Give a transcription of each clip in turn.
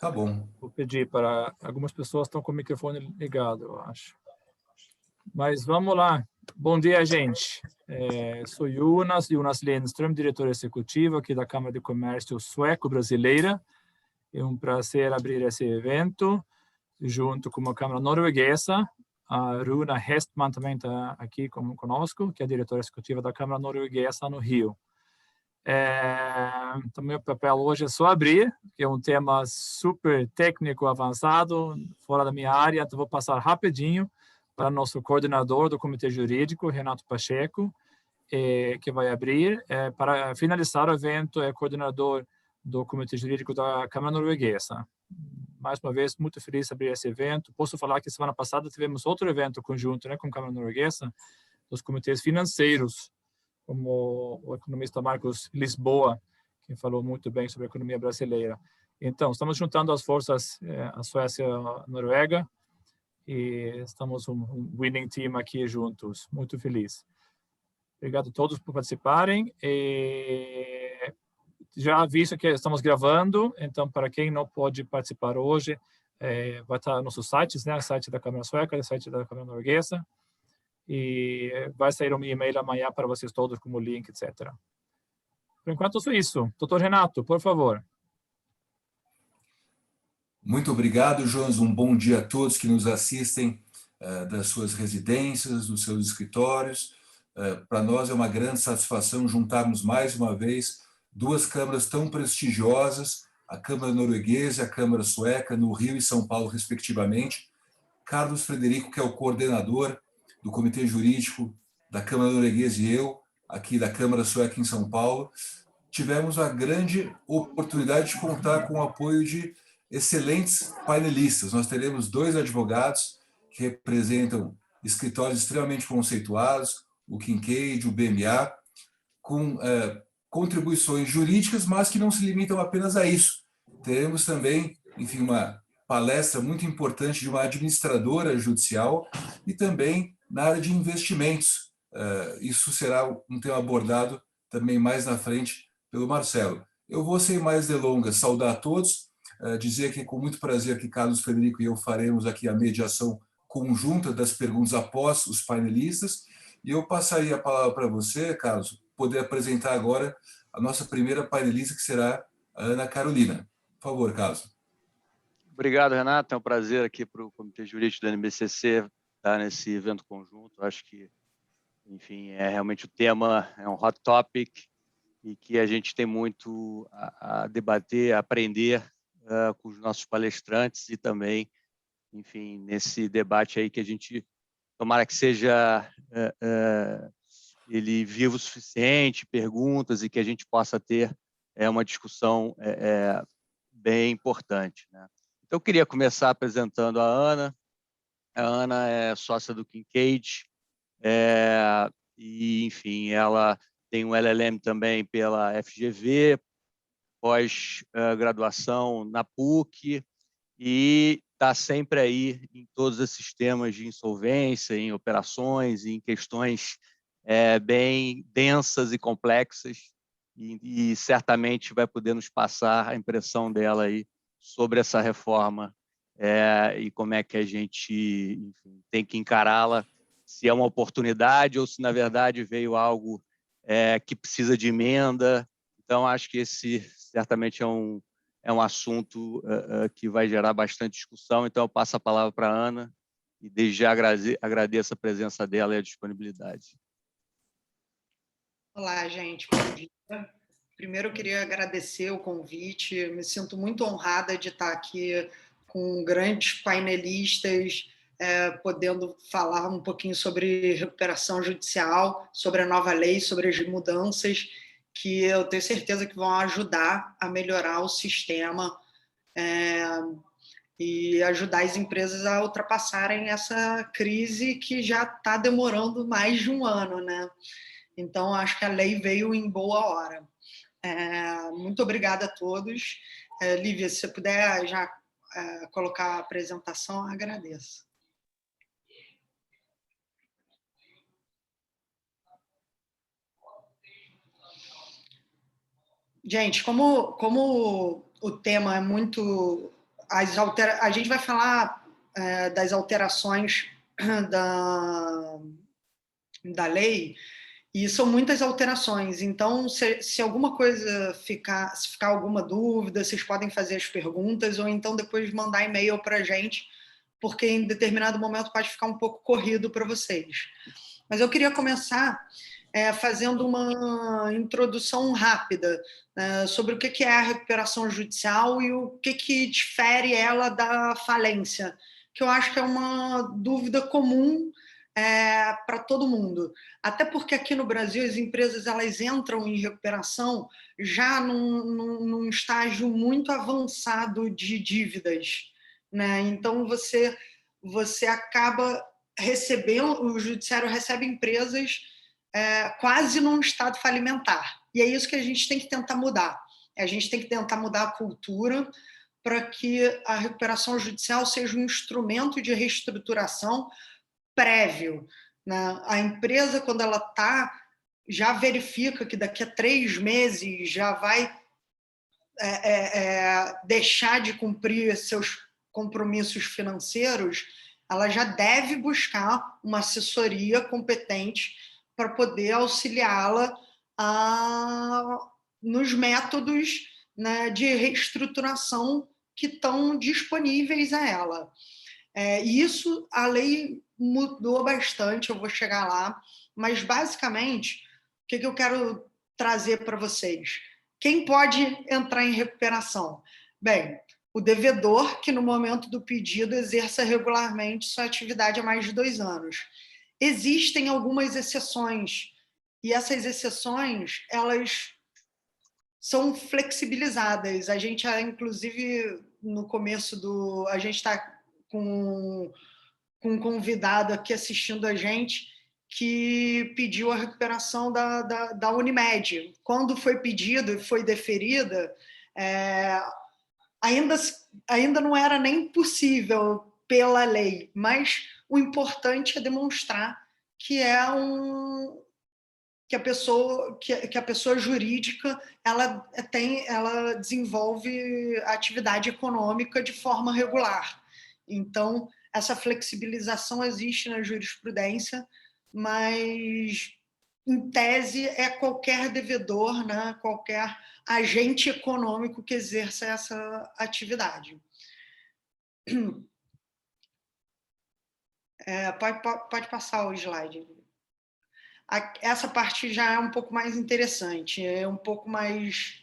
Tá bom. Vou pedir para... Algumas pessoas estão com o microfone ligado, eu acho. Mas vamos lá. Bom dia, gente. Sou Jonas Lindström, diretor executivo aqui da Câmara de Comércio Sueco-Brasileira. É um prazer abrir esse evento junto com a Câmara Norueguesa. A Runa Hestman também está aqui conosco, que é a diretora executiva da Câmara Norueguesa no Rio. Então, meu papel hoje é só abrir, que é um tema super técnico, avançado, fora da minha área, então vou passar rapidinho para nosso coordenador do Comitê Jurídico, Renato Pacheco, que vai abrir. Para finalizar o evento, é coordenador do Comitê Jurídico da Câmara Norueguesa. Mais uma vez, muito feliz de abrir esse evento. Posso falar que semana passada tivemos outro evento conjunto, né, com a Câmara Norueguesa, dos comitês financeiros, como o economista Marcos Lisboa, que falou muito bem sobre a economia brasileira. Então, estamos juntando as forças, a Suécia e a Noruega, e estamos um winning team aqui juntos. Muito feliz. Obrigado a todos por participarem. Já aviso que estamos gravando, então, para quem não pode participar hoje, vai estar nos nossos sites, né? O site da Câmara Sueca, o site da Câmara Norueguesa, e vai sair um e-mail amanhã para vocês todos como link, etc. Por enquanto, só isso. Doutor Renato, por favor. Muito obrigado, Jonas. Um bom dia a todos que nos assistem das suas residências, dos seus escritórios. Para nós é uma grande satisfação juntarmos mais uma vez duas câmaras tão prestigiosas, a Câmara Norueguesa e a Câmara Sueca, no Rio e São Paulo, respectivamente. Carlos Frederico, que é o coordenador do Comitê Jurídico da Câmara Norueguesa, e eu, aqui da Câmara Sueca em São Paulo, tivemos a grande oportunidade de contar com o apoio de excelentes painelistas. Nós teremos dois advogados que representam escritórios extremamente conceituados, o Kincaid, o BMA, com contribuições jurídicas, mas que não se limitam apenas a isso. Teremos também, enfim, uma palestra muito importante de uma administradora judicial e também na área de investimentos. Isso será um tema abordado também mais na frente pelo Marcelo. Eu vou, sem mais delongas, saudar a todos, dizer que é com muito prazer que Carlos Frederico e eu faremos aqui a mediação conjunta das perguntas após os painelistas, e eu passaria a palavra para você, Carlos, poder apresentar agora a nossa primeira painelista, que será a Ana Carolina. Por favor, Carlos. Obrigado, Renato. É um prazer aqui para o Comitê Jurídico da NBCC estar nesse evento conjunto. Acho que, enfim, realmente o tema é um hot topic e que a gente tem muito a debater, a aprender com os nossos palestrantes e também, enfim, nesse debate aí que a gente tomara que seja ele vivo o suficiente, perguntas, e que a gente possa ter uma discussão bem importante, né? Então, eu queria começar apresentando a Ana. A Ana é sócia do Kincaid, e, enfim, ela tem um LLM também pela FGV, pós-graduação na PUC, e está sempre aí em todos esses temas de insolvência, em operações, em questões bem densas e complexas, e certamente vai poder nos passar a impressão dela aí sobre essa reforma e como é que a gente, enfim, tem que encará-la, se é uma oportunidade ou se, na verdade, veio algo que precisa de emenda. Então, acho que esse certamente é um assunto que vai gerar bastante discussão. Então, eu passo a palavra para a Ana e desde já agradeço a presença dela e a disponibilidade. Olá, gente. Bom dia. Primeiro, eu queria agradecer o convite. Me sinto muito honrada de estar aqui com grandes painelistas, podendo falar um pouquinho sobre recuperação judicial, sobre a nova lei, sobre as mudanças que eu tenho certeza que vão ajudar a melhorar o sistema e ajudar as empresas a ultrapassarem essa crise que já está demorando mais de um ano, né? Então, acho que a lei veio em boa hora. Muito obrigada a todos. Lívia, se você puder já colocar a apresentação, agradeço. Gente, como o tema é muito a gente vai falar das alterações da lei, e são muitas alterações. Então, se alguma coisa se ficar alguma dúvida, vocês podem fazer as perguntas, ou então depois mandar e-mail para a gente, porque em determinado momento pode ficar um pouco corrido para vocês. Mas eu queria começar fazendo uma introdução rápida sobre o que é a recuperação judicial e o que difere ela da falência, que eu acho que é uma dúvida comum para todo mundo. Até porque aqui no Brasil as empresas elas entram em recuperação já num estágio muito avançado de dívidas, né? Então você acaba recebendo, o judiciário recebe empresas quase num estado falimentar. E é isso que a gente tem que tentar mudar. A gente tem que tentar mudar a cultura para que a recuperação judicial seja um instrumento de reestruturação prévio, né? A empresa, quando ela já verifica que daqui a 3 meses já vai deixar de cumprir seus compromissos financeiros, ela já deve buscar uma assessoria competente para poder auxiliá-la nos métodos, né, de reestruturação que estão disponíveis a ela. Isso a lei mudou bastante, eu vou chegar lá, mas basicamente o que eu quero trazer para vocês? Quem pode entrar em recuperação? Bem, o devedor que no momento do pedido exerça regularmente sua atividade há mais de 2 anos. Existem algumas exceções, e essas exceções elas são flexibilizadas. A gente, inclusive, no começo a gente está com um convidado aqui assistindo a gente que pediu a recuperação da Unimed. Quando foi pedido e foi deferida, ainda não era nem possível pela lei, mas o importante é demonstrar que que a pessoa jurídica ela desenvolve atividade econômica de forma regular. Então, essa flexibilização existe na jurisprudência, mas, em tese, é qualquer devedor, né, qualquer agente econômico que exerça essa atividade. Pode passar o slide. Essa parte já é um pouco mais interessante, é um pouco mais...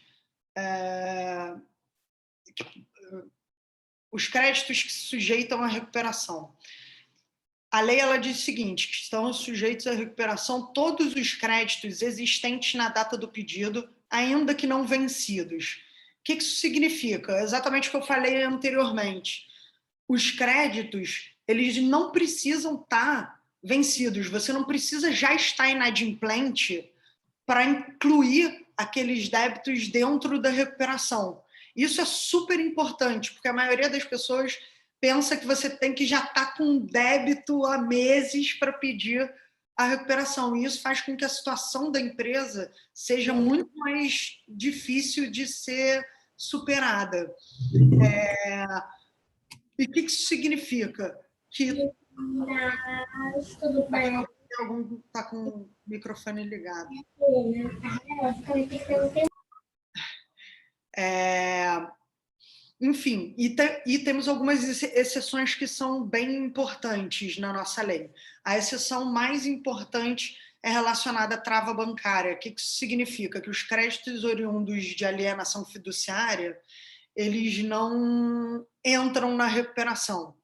os créditos que se sujeitam à recuperação. A lei ela diz o seguinte, que estão sujeitos à recuperação todos os créditos existentes na data do pedido, ainda que não vencidos. O que isso significa? Exatamente o que eu falei anteriormente. Os créditos, eles não precisam estar vencidos, você não precisa já estar inadimplente para incluir aqueles débitos dentro da recuperação. Isso é super importante, porque a maioria das pessoas pensa que você tem que já estar com débito há meses para pedir a recuperação. E isso faz com que a situação da empresa seja muito mais difícil de ser superada. E o que isso significa? Que tudo bem. Algum está com o microfone ligado. Enfim, e temos algumas exceções que são bem importantes na nossa lei. A exceção mais importante é relacionada à trava bancária. O que isso significa? Que os créditos oriundos de alienação fiduciária, eles não entram na recuperação.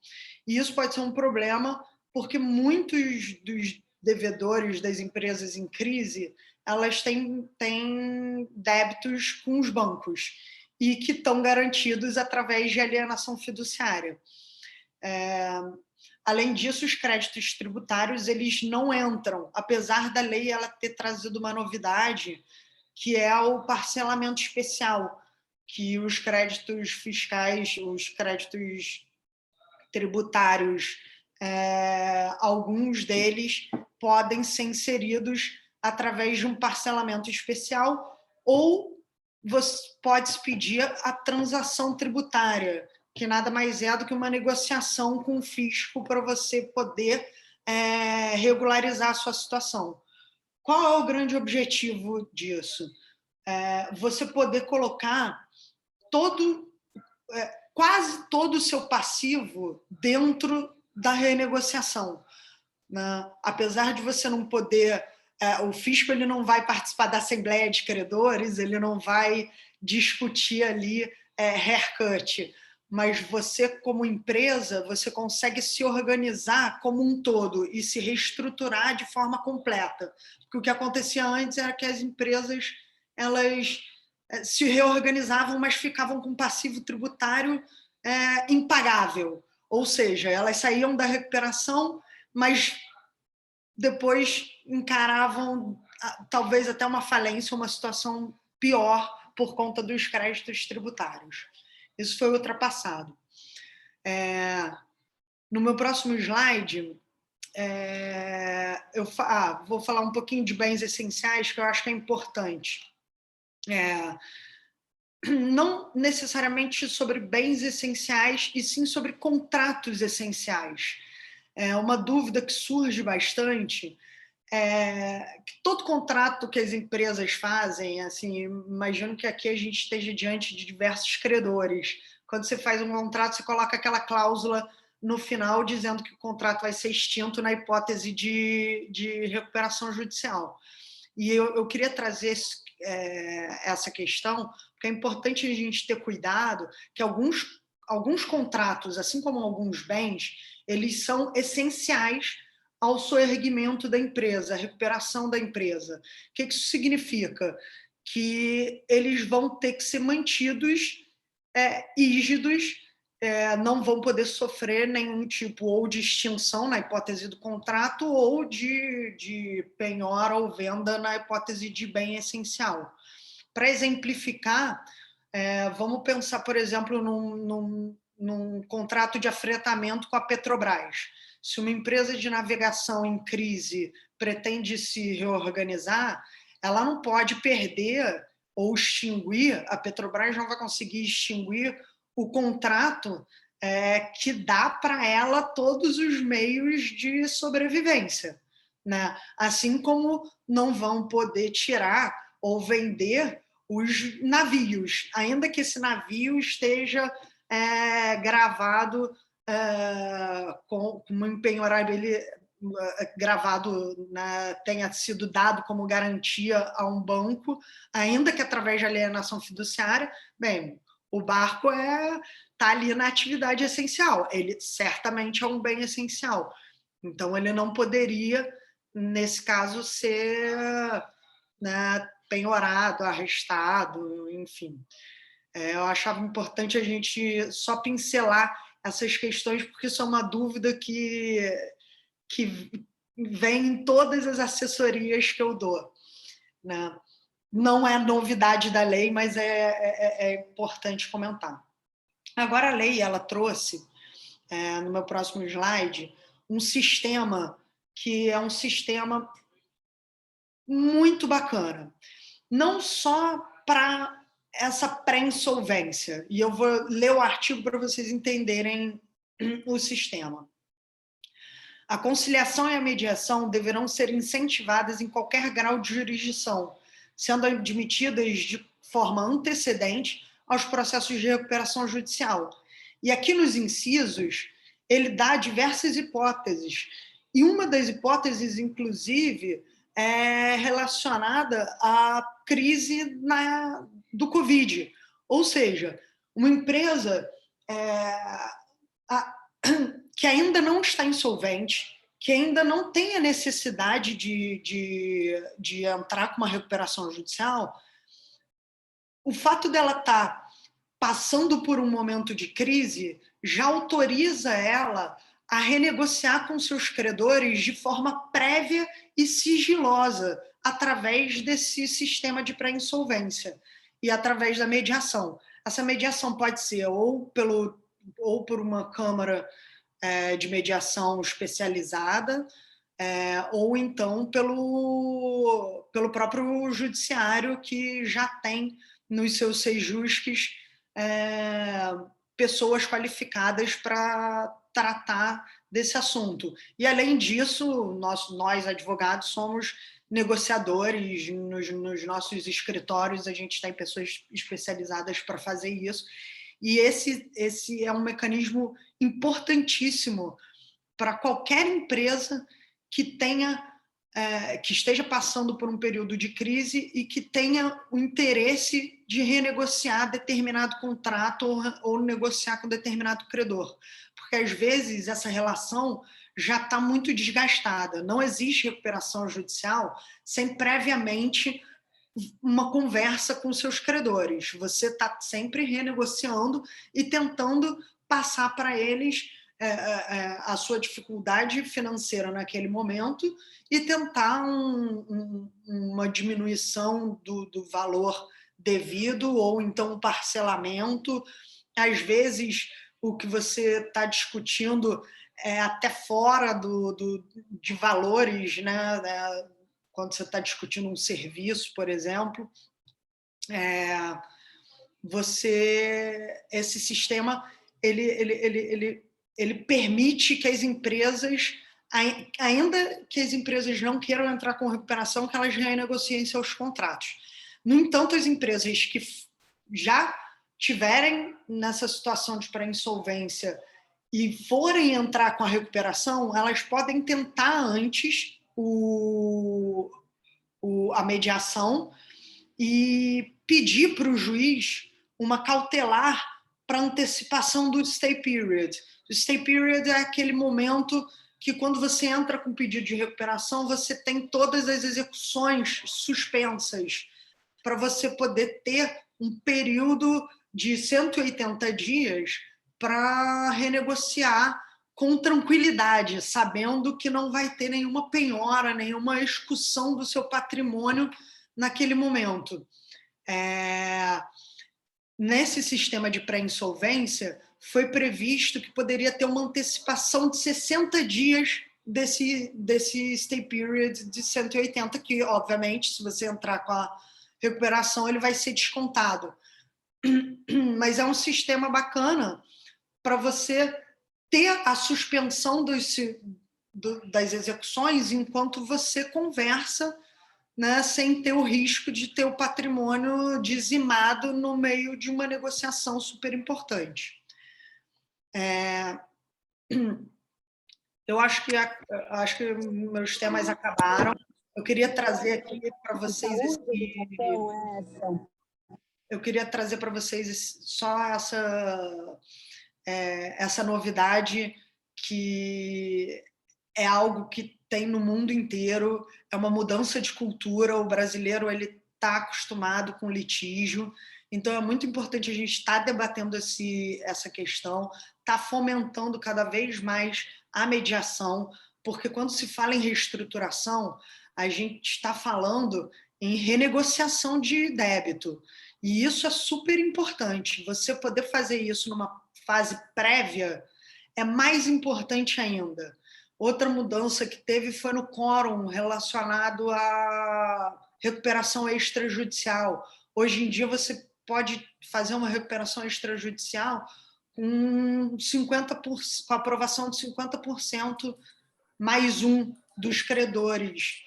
E isso pode ser um problema, porque muitos dos devedores das empresas em crise, elas têm débitos com os bancos e que estão garantidos através de alienação fiduciária. Além disso, os créditos tributários eles não entram, apesar da lei ela ter trazido uma novidade, que é o parcelamento especial, que os créditos fiscais, os créditos tributários, alguns deles podem ser inseridos através de um parcelamento especial ou pode-se pedir a transação tributária, que nada mais é do que uma negociação com o fisco para você poder regularizar a sua situação. Qual é o grande objetivo disso? Você poder colocar quase todo o seu passivo dentro da renegociação, né? Apesar de você não poder, o fisco ele não vai participar da assembleia de credores, ele não vai discutir ali haircut, mas você, como empresa, você consegue se organizar como um todo e se reestruturar de forma completa. Porque o que acontecia antes era que as empresas elas se reorganizavam, mas ficavam com passivo tributário impagável. Ou seja, elas saíam da recuperação, mas depois encaravam talvez até uma falência, uma situação pior por conta dos créditos tributários. Isso foi ultrapassado. No meu próximo slide, eu vou falar um pouquinho de bens essenciais, que eu acho que é importante. Não necessariamente sobre bens essenciais, e sim sobre contratos essenciais. Uma dúvida que surge bastante que todo contrato que as empresas fazem, assim, imagino que aqui a gente esteja diante de diversos credores. Quando você faz um contrato, você coloca aquela cláusula no final dizendo que o contrato vai ser extinto na hipótese de recuperação judicial. E eu queria trazer essa questão, porque é importante a gente ter cuidado que alguns contratos, assim como alguns bens, eles são essenciais ao soerguimento da empresa, à recuperação da empresa. O que isso significa? Que eles vão ter que ser mantidos rígidos, não vão poder sofrer nenhum tipo ou de extinção na hipótese do contrato ou de penhora ou venda na hipótese de bem essencial. Para exemplificar, vamos pensar, por exemplo, num contrato de afretamento com a Petrobras. Se uma empresa de navegação em crise pretende se reorganizar, ela não pode perder ou extinguir, a Petrobras não vai conseguir extinguir o contrato que dá para ela todos os meios de sobrevivência, né? Assim como não vão poder tirar ou vender os navios, ainda que esse navio esteja gravado com uma empenhorabilidade, gravado, né, tenha sido dado como garantia a um banco, ainda que através de alienação fiduciária. Bem, o barco está ali na atividade essencial, ele certamente é um bem essencial, então ele não poderia, nesse caso, ser, né, penhorado, arrestado, enfim. Eu achava importante a gente só pincelar essas questões, porque isso é uma dúvida que vem em todas as assessorias que eu dou, né? Não é novidade da lei, mas é importante comentar. Agora, a lei ela trouxe, no meu próximo slide, um sistema que é um sistema muito bacana. Não só para essa pré-insolvência, e eu vou ler o artigo para vocês entenderem o sistema. A conciliação e a mediação deverão ser incentivadas em qualquer grau de jurisdição, sendo admitidas de forma antecedente aos processos de recuperação judicial. E aqui nos incisos, ele dá diversas hipóteses, e uma das hipóteses, inclusive, é relacionada à crise do Covid. Ou seja, uma empresa que ainda não está insolvente, que ainda não tem a necessidade de entrar com uma recuperação judicial, o fato dela estar passando por um momento de crise já autoriza ela a renegociar com seus credores de forma prévia e sigilosa, através desse sistema de pré-insolvência e através da mediação. Essa mediação pode ser ou por uma câmara de mediação especializada, ou então pelo próprio judiciário, que já tem nos seus sejusques pessoas qualificadas para tratar desse assunto. E, além disso, nós advogados, somos negociadores nos nossos escritórios, a gente tem pessoas especializadas para fazer isso. E esse é um mecanismo importantíssimo para qualquer empresa que que esteja passando por um período de crise e que tenha o interesse de renegociar determinado contrato ou negociar com determinado credor. Porque, às vezes, essa relação já está muito desgastada. Não existe recuperação judicial sem previamente uma conversa com seus credores. Você está sempre renegociando e tentando passar para eles a sua dificuldade financeira naquele momento e tentar uma diminuição do valor devido ou então um parcelamento. Às vezes, o que você está discutindo é até fora de valores, né? Quando você está discutindo um serviço, por exemplo, esse sistema ele permite que as empresas, ainda que as empresas não queiram entrar com recuperação, que elas renegociem seus contratos. No entanto, as empresas que já tiverem nessa situação de pré-insolvência e forem entrar com a recuperação, elas podem tentar antes a mediação e pedir para o juiz uma cautelar para antecipação do stay period. O stay period é aquele momento que, quando você entra com pedido de recuperação, você tem todas as execuções suspensas para você poder ter um período de 180 dias para renegociar com tranquilidade, sabendo que não vai ter nenhuma penhora, nenhuma execução do seu patrimônio naquele momento. Nesse sistema de pré-insolvência, foi previsto que poderia ter uma antecipação de 60 dias desse stay period de 180, que, obviamente, se você entrar com a recuperação, ele vai ser descontado. Mas é um sistema bacana para você ter a suspensão das execuções enquanto você conversa, né, sem ter o risco de ter o patrimônio dizimado no meio de uma negociação super importante. Eu acho que meus temas acabaram. Eu queria trazer aqui para vocês só essa novidade, que é algo que tem no mundo inteiro, é uma mudança de cultura. O brasileiro está acostumado com litígio, então é muito importante a gente estar debatendo essa questão, estar fomentando cada vez mais a mediação, porque quando se fala em reestruturação, a gente está falando em renegociação de débito, e isso é super importante. Você poder fazer isso numa fase prévia é mais importante ainda. Outra mudança que teve foi no quórum relacionado à recuperação extrajudicial. Hoje em dia, você pode fazer uma recuperação extrajudicial com a aprovação de 50% mais um dos credores.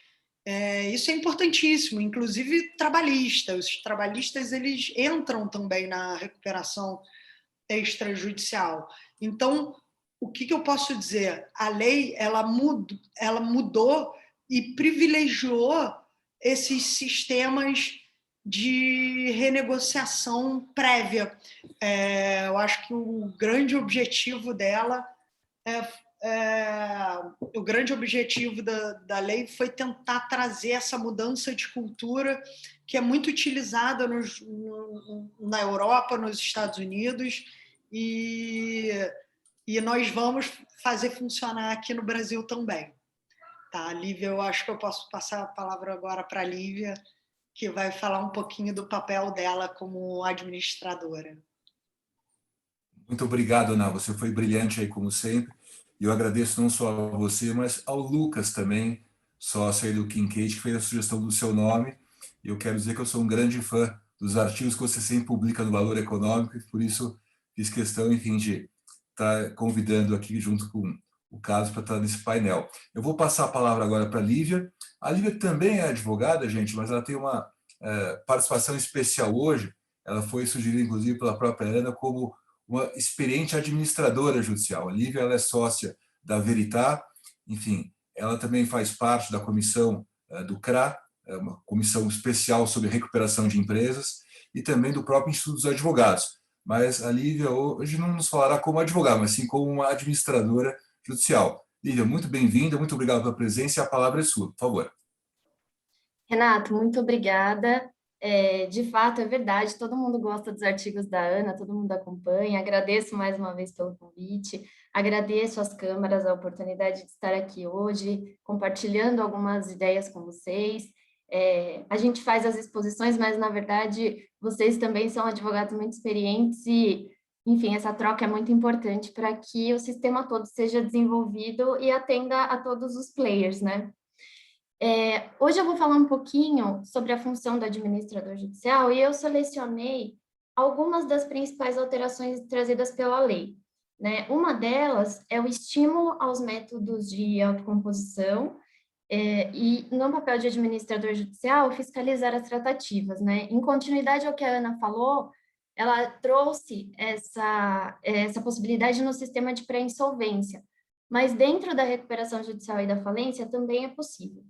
Isso é importantíssimo, inclusive trabalhistas. Os trabalhistas, eles entram também na recuperação extrajudicial. Então, o que eu posso dizer? A lei ela mudou e privilegiou esses sistemas de renegociação prévia. Eu acho que o grande objetivo dela o grande objetivo da lei foi tentar trazer essa mudança de cultura que é muito utilizada na Europa, nos Estados Unidos, e nós vamos fazer funcionar aqui no Brasil também. Tá, Lívia, eu acho que eu posso passar a palavra agora para a Lívia, que vai falar um pouquinho do papel dela como administradora. Muito obrigado, Ana. Você foi brilhante aí, como sempre. E eu agradeço não só a você, mas ao Lucas também, sócio aí do Kincaid, que fez a sugestão do seu nome. E eu quero dizer que eu sou um grande fã dos artigos que você sempre publica no Valor Econômico, e por isso fiz questão, enfim, de estar convidando aqui junto com o Carlos para estar nesse painel. Eu vou passar a palavra agora para a Lívia. A Lívia também é advogada, gente, mas ela tem uma participação especial hoje. Ela foi sugerida, inclusive, pela própria Ana como uma experiente administradora judicial. A Lívia, ela é sócia da Veritá, enfim, ela também faz parte da comissão do CRA, uma comissão especial sobre recuperação de empresas, e também do próprio Instituto dos Advogados. Mas a Lívia hoje não nos falará como advogada, mas sim como uma administradora judicial. Lívia, muito bem-vinda, muito obrigado pela presença e a palavra é sua, por favor. Renato, muito obrigada. De fato, é verdade, todo mundo gosta dos artigos da Ana, todo mundo acompanha. Agradeço mais uma vez pelo convite, agradeço às câmaras a oportunidade de estar aqui hoje, compartilhando algumas ideias com vocês. A gente faz as exposições, mas, na verdade, vocês também são advogados muito experientes e, enfim, essa troca é muito importante para que o sistema todo seja desenvolvido e atenda a todos os players, né? Hoje eu vou falar um pouquinho sobre a função do administrador judicial e eu selecionei algumas das principais alterações trazidas pela lei, né? Uma delas é o estímulo aos métodos de autocomposição e, no papel de administrador judicial, fiscalizar as tratativas, né? Em continuidade ao que a Ana falou, ela trouxe essa possibilidade no sistema de pré-insolvência, mas dentro da recuperação judicial e da falência também é possível.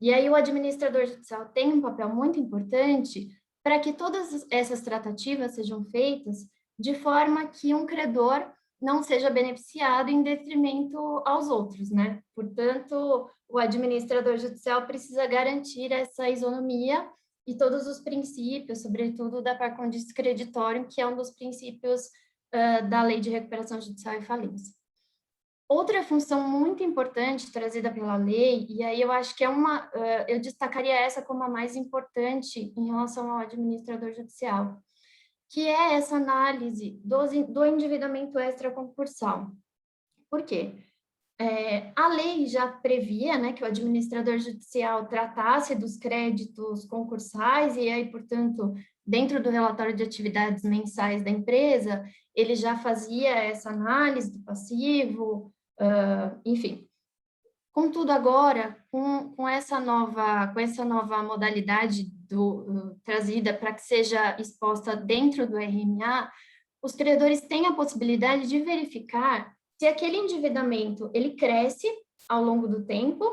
E aí o administrador judicial tem um papel muito importante para que todas essas tratativas sejam feitas de forma que um credor não seja beneficiado em detrimento aos outros, né? Portanto, o administrador judicial precisa garantir essa isonomia e todos os princípios, sobretudo da par condis creditorium, que é um dos princípios da Lei de Recuperação Judicial e Falência. Outra função muito importante trazida pela lei, e aí eu acho que eu destacaria essa como a mais importante em relação ao administrador judicial, que é essa análise do endividamento extraconcursal. Por quê? A lei já previa, né, que o administrador judicial tratasse dos créditos concursais e aí, portanto, dentro do relatório de atividades mensais da empresa, ele já fazia essa análise do passivo, enfim. Contudo, agora, com essa nova modalidade trazida para que seja exposta dentro do RMA, os credores têm a possibilidade de verificar se aquele endividamento ele cresce ao longo do tempo,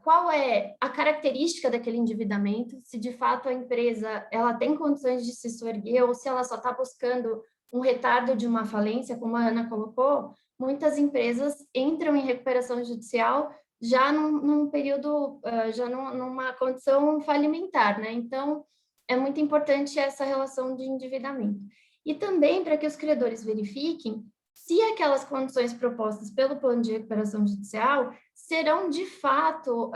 qual é a característica daquele endividamento, se de fato a empresa ela tem condições de se soerguer ou se ela só está buscando um retardo de uma falência, como a Ana colocou. Muitas empresas entram em recuperação judicial já num período, já numa condição falimentar, né? Então, é muito importante essa relação de endividamento. E também para que os credores verifiquem se aquelas condições propostas pelo plano de recuperação judicial serão, de fato,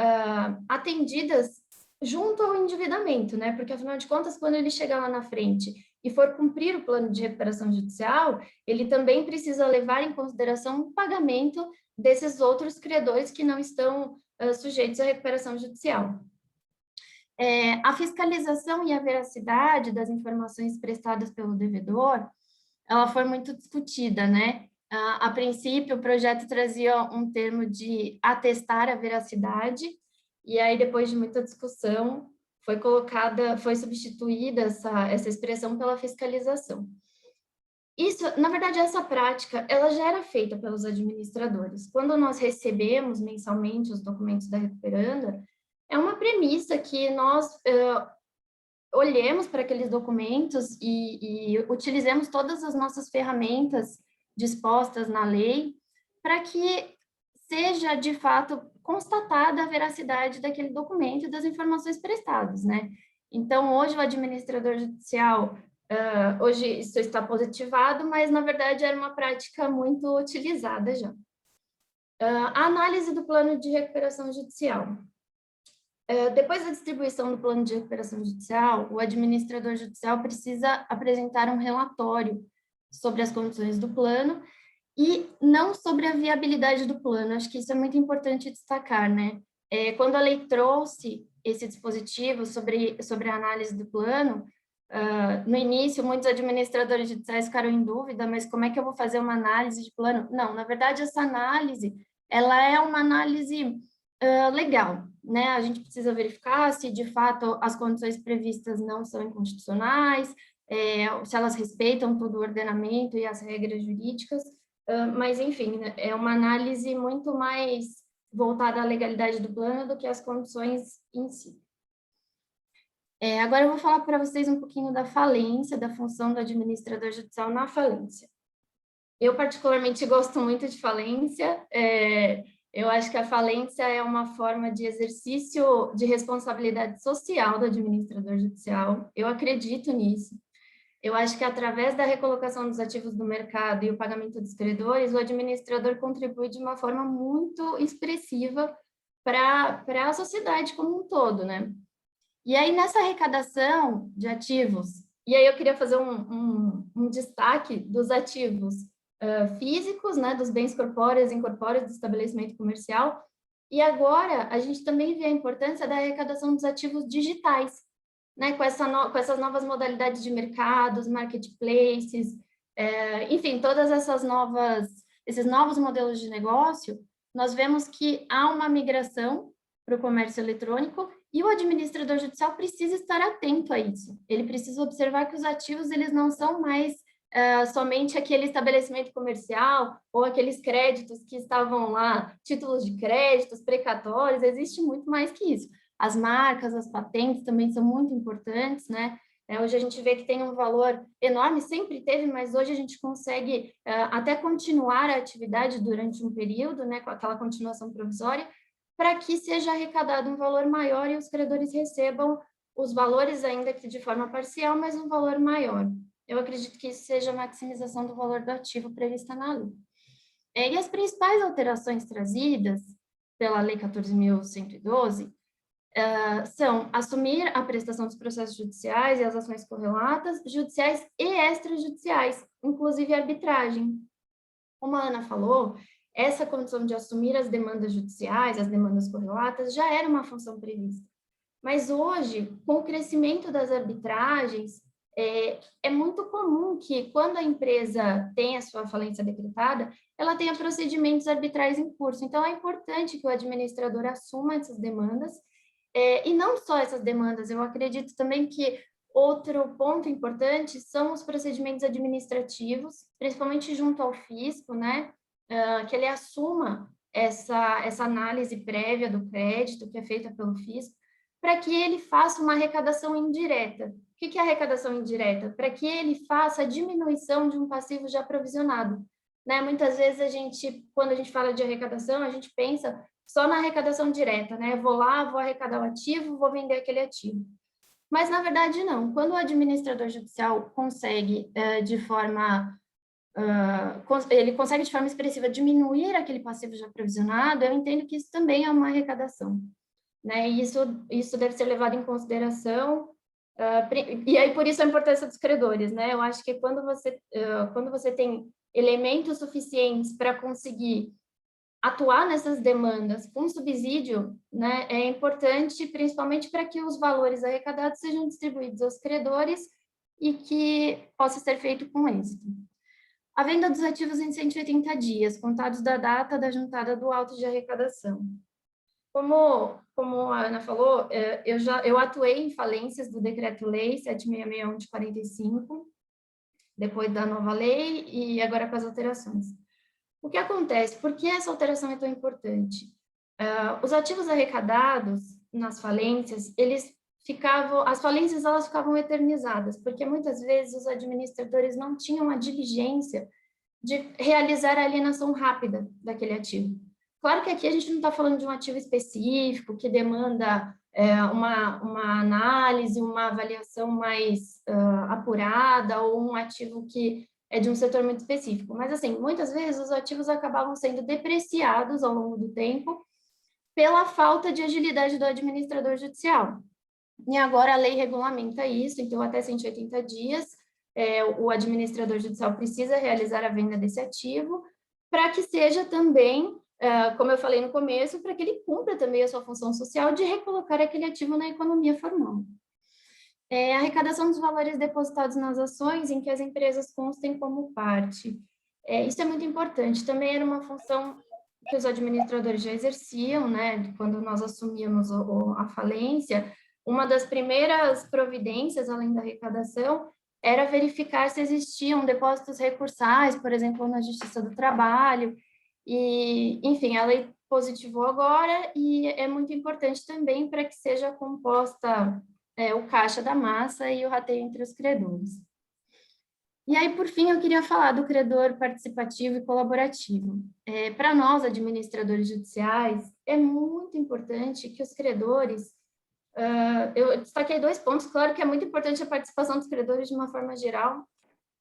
atendidas junto ao endividamento, né? Porque, afinal de contas, quando ele chegar lá na frente e for cumprir o plano de recuperação judicial, ele também precisa levar em consideração o pagamento desses outros credores que não estão sujeitos à recuperação judicial. A fiscalização e a veracidade das informações prestadas pelo devedor, ela foi muito discutida, né? A princípio, o projeto trazia um termo de atestar a veracidade, e aí, depois de muita discussão, foi substituída essa expressão pela fiscalização. Isso, na verdade, essa prática, ela já era feita pelos administradores. Quando nós recebemos mensalmente os documentos da recuperanda, é uma premissa que nós olhemos para aqueles documentos e utilizemos todas as nossas ferramentas dispostas na lei para que seja, de fato, constatada a veracidade daquele documento e das informações prestadas, né? Então, hoje o administrador judicial, hoje isso está positivado, mas, na verdade, era uma prática muito utilizada já. A análise do plano de recuperação judicial. Depois da distribuição do plano de recuperação judicial, o administrador judicial precisa apresentar um relatório sobre as condições do plano e não sobre a viabilidade do plano. Acho que isso é muito importante destacar, né? Quando a lei trouxe esse dispositivo sobre a análise do plano, No início, muitos administradores judiciais ficaram em dúvida, mas como é que eu vou fazer uma análise de plano? Não, na verdade, essa análise, ela é uma análise legal, né? A gente precisa verificar se, de fato, as condições previstas não são inconstitucionais, se elas respeitam todo o ordenamento e as regras jurídicas, mas, enfim, é uma análise muito mais voltada à legalidade do plano do que às condições em si. Agora eu vou falar para vocês um pouquinho da falência, da função do administrador judicial na falência. Eu, particularmente, gosto muito de falência. Eu acho que a falência é uma forma de exercício de responsabilidade social do administrador judicial. Eu acredito nisso. Eu acho que, através da recolocação dos ativos do mercado e o pagamento dos credores, o administrador contribui de uma forma muito expressiva para a sociedade como um todo, né? E aí, nessa arrecadação de ativos, e aí eu queria fazer um destaque dos ativos físicos, né, dos bens corpóreos e incorpóreos do estabelecimento comercial, e agora a gente também vê a importância da arrecadação dos ativos digitais, né, com essas novas modalidades de mercados, marketplaces, enfim, todas esses novos modelos de negócio, nós vemos que há uma migração para o comércio eletrônico e o administrador judicial precisa estar atento a isso. Ele precisa observar que os ativos eles não são mais somente aquele estabelecimento comercial ou aqueles créditos que estavam lá, títulos de créditos, precatórios, existe muito mais que isso. As marcas, as patentes também são muito importantes, né? Hoje a gente vê que tem um valor enorme, sempre teve, mas hoje a gente consegue até continuar a atividade durante um período, né, com aquela continuação provisória, para que seja arrecadado um valor maior e os credores recebam os valores, ainda que de forma parcial, mas um valor maior. Eu acredito que isso seja a maximização do valor do ativo prevista na lei. E as principais alterações trazidas pela Lei 14.112 são assumir a prestação dos processos judiciais e as ações correlatas, judiciais e extrajudiciais, inclusive a arbitragem. Como a Ana falou, essa condição de assumir as demandas judiciais, as demandas correlatas, já era uma função prevista. Mas hoje, com o crescimento das arbitragens, é muito comum que, quando a empresa tem a sua falência decretada, ela tenha procedimentos arbitrais em curso. Então, é importante que o administrador assuma essas demandas, e não só essas demandas, eu acredito também que outro ponto importante são os procedimentos administrativos, principalmente junto ao fisco, né? Que ele assuma essa análise prévia do crédito que é feita pelo fisco, para que ele faça uma arrecadação indireta. O que é arrecadação indireta? Para que ele faça a diminuição de um passivo já provisionado. Né? Muitas vezes, quando a gente fala de arrecadação, a gente pensa só na arrecadação direta, né? Vou lá, vou arrecadar o ativo, vou vender aquele ativo. Mas, na verdade, não. Quando o administrador judicial consegue, de forma expressiva diminuir aquele passivo já provisionado, eu entendo que isso também é uma arrecadação. Né? E isso deve ser levado em consideração, e aí por isso a importância dos credores. Né? Eu acho que quando você tem elementos suficientes para conseguir atuar nessas demandas com subsídio, né, é importante, principalmente para que os valores arrecadados sejam distribuídos aos credores e que possa ser feito com êxito. A venda dos ativos em 180 dias, contados da data da juntada do auto de arrecadação. Como a Ana falou, eu atuei em falências do Decreto-Lei 7661 de 45, depois da nova lei e agora com as alterações. O que acontece? Por que essa alteração é tão importante? Os ativos arrecadados nas falências, as falências elas ficavam eternizadas, porque muitas vezes os administradores não tinham a diligência de realizar a alienação rápida daquele ativo. Claro que aqui a gente não está falando de um ativo específico que demanda uma análise, uma avaliação mais apurada, ou um ativo que é de um setor muito específico. Mas, assim, muitas vezes os ativos acabavam sendo depreciados ao longo do tempo pela falta de agilidade do administrador judicial. E agora a lei regulamenta isso, então até 180 dias o administrador judicial precisa realizar a venda desse ativo para que seja também, como eu falei no começo, para que ele cumpra também a sua função social de recolocar aquele ativo na economia formal. A arrecadação dos valores depositados nas ações em que as empresas constem como parte. Isso é muito importante. Também era uma função que os administradores já exerciam, né? Quando nós assumíamos a falência, uma das primeiras providências, além da arrecadação, era verificar se existiam depósitos recursais, por exemplo, na Justiça do Trabalho. E, enfim, a lei positivou agora e é muito importante também para que seja composta o caixa da massa e o rateio entre os credores. E aí, por fim, eu queria falar do credor participativo e colaborativo. Para nós, administradores judiciais, é muito importante que os credores... eu destaquei 2 pontos. Claro que é muito importante a participação dos credores de uma forma geral,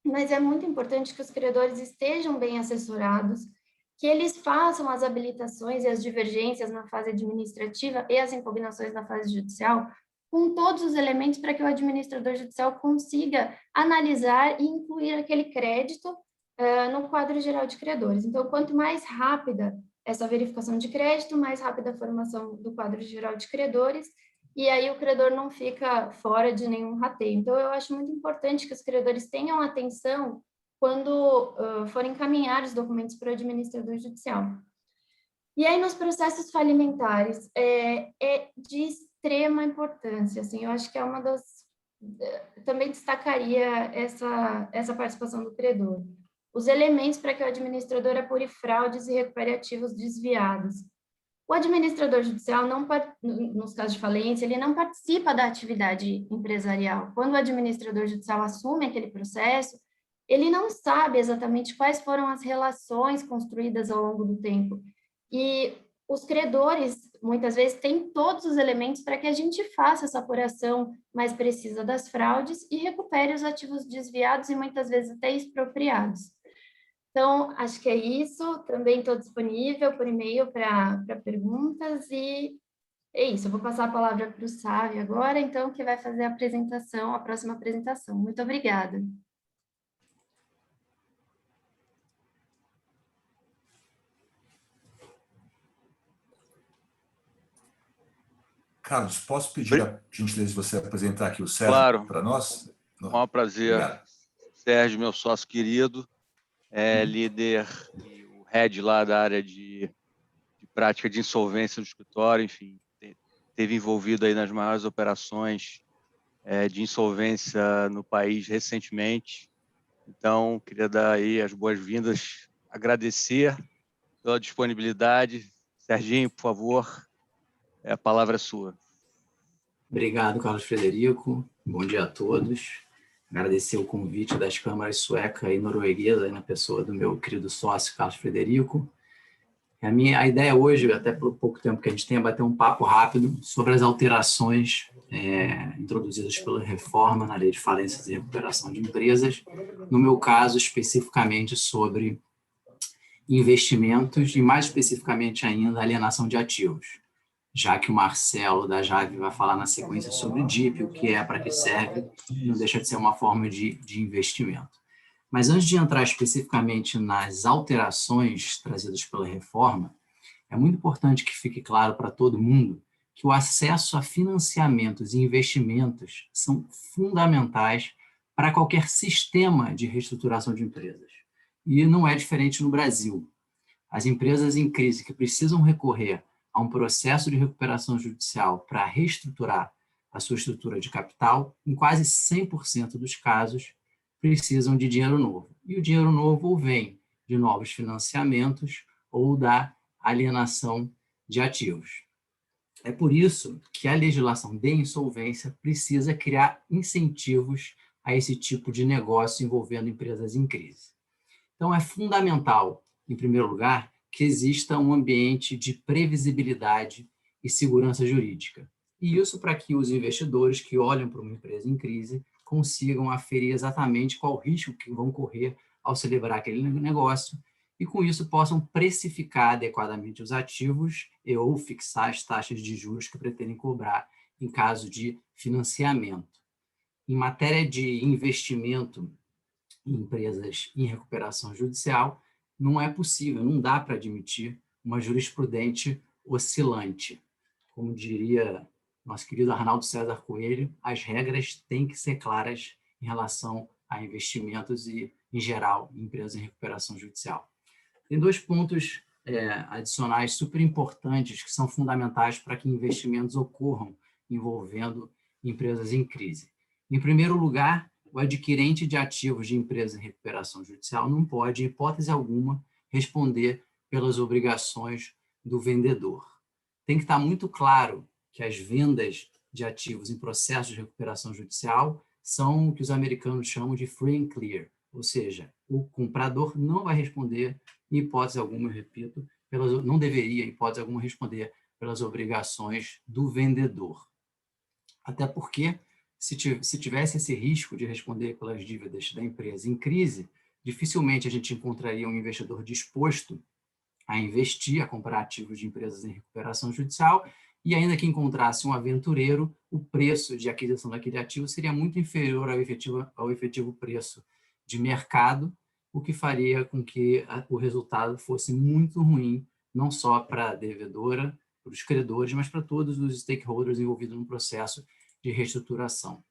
mas é muito importante que os credores estejam bem assessorados, que eles façam as habilitações e as divergências na fase administrativa e as impugnações na fase judicial, com todos os elementos para que o administrador judicial consiga analisar e incluir aquele crédito no quadro geral de credores. Então, quanto mais rápida essa verificação de crédito, mais rápida a formação do quadro geral de credores, e aí o credor não fica fora de nenhum rateio. Então, eu acho muito importante que os credores tenham atenção quando forem encaminhar os documentos para o administrador judicial. E aí, nos processos falimentares, é de extrema importância, assim, eu acho que é uma das... também destacaria essa participação do credor. Os elementos para que o administrador apure fraudes e recupere ativos desviados. O administrador judicial, nos casos de falência, ele não participa da atividade empresarial. Quando o administrador judicial assume aquele processo, ele não sabe exatamente quais foram as relações construídas ao longo do tempo. E os credores, muitas vezes, têm todos os elementos para que a gente faça essa apuração mais precisa das fraudes e recupere os ativos desviados e muitas vezes até expropriados. Então, acho que é isso. Também estou disponível por e-mail para perguntas e é isso. Eu vou passar a palavra para o Sávio agora, então, que vai fazer a próxima apresentação. Muito obrigada. Carlos, posso pedir a gentileza de você apresentar aqui o Sérgio para nós? Com o maior prazer. Obrigado. Sérgio, meu sócio querido, líder e o head lá da área de prática de insolvência no escritório, enfim, esteve envolvido aí nas maiores operações de insolvência no país recentemente. Então, queria dar aí as boas-vindas, agradecer pela disponibilidade. Serginho, por favor, a palavra é sua. Obrigado, Carlos Frederico. Bom dia a todos. Agradecer o convite das câmaras sueca e norueguesa, na pessoa do meu querido sócio, Carlos Frederico. A ideia hoje, até pelo pouco tempo que a gente tem, é bater um papo rápido sobre as alterações introduzidas pela reforma na Lei de Falências e Recuperação de Empresas, no meu caso, especificamente sobre investimentos e, mais especificamente ainda, alienação de ativos, já que o Marcelo da Jave vai falar na sequência sobre DIP, o que é, para que serve, não deixa de ser uma forma de investimento. Mas antes de entrar especificamente nas alterações trazidas pela reforma, é muito importante que fique claro para todo mundo que o acesso a financiamentos e investimentos são fundamentais para qualquer sistema de reestruturação de empresas. E não é diferente no Brasil. As empresas em crise que precisam recorrer a um processo de recuperação judicial para reestruturar a sua estrutura de capital, em quase 100% dos casos, precisam de dinheiro novo. E o dinheiro novo vem de novos financiamentos ou da alienação de ativos. É por isso que a legislação de insolvência precisa criar incentivos a esse tipo de negócio envolvendo empresas em crise. Então, é fundamental, em primeiro lugar, que exista um ambiente de previsibilidade e segurança jurídica. E isso para que os investidores que olham para uma empresa em crise consigam aferir exatamente qual o risco que vão correr ao celebrar aquele negócio e, com isso, possam precificar adequadamente os ativos e ou fixar as taxas de juros que pretendem cobrar em caso de financiamento. Em matéria de investimento em empresas em recuperação judicial, não é possível, não dá para admitir uma jurisprudente oscilante. Como diria nosso querido Arnaldo César Coelho, as regras têm que ser claras em relação a investimentos e, em geral, em empresas em recuperação judicial. Tem 2 pontos adicionais super importantes que são fundamentais para que investimentos ocorram envolvendo empresas em crise. Em primeiro lugar, o adquirente de ativos de empresas em recuperação judicial não pode, em hipótese alguma, responder pelas obrigações do vendedor. Tem que estar muito claro que as vendas de ativos em processo de recuperação judicial são o que os americanos chamam de free and clear, ou seja, o comprador não vai responder, em hipótese alguma, eu repito, não deveria, em hipótese alguma, responder pelas obrigações do vendedor. Até porque, se tivesse esse risco de responder pelas dívidas da empresa em crise, dificilmente a gente encontraria um investidor disposto a investir, a comprar ativos de empresas em recuperação judicial, e ainda que encontrasse um aventureiro, o preço de aquisição daquele ativo seria muito inferior ao efetivo preço de mercado, o que faria com que o resultado fosse muito ruim, não só para a devedora, para os credores, mas para todos os stakeholders envolvidos no processo de reestruturação.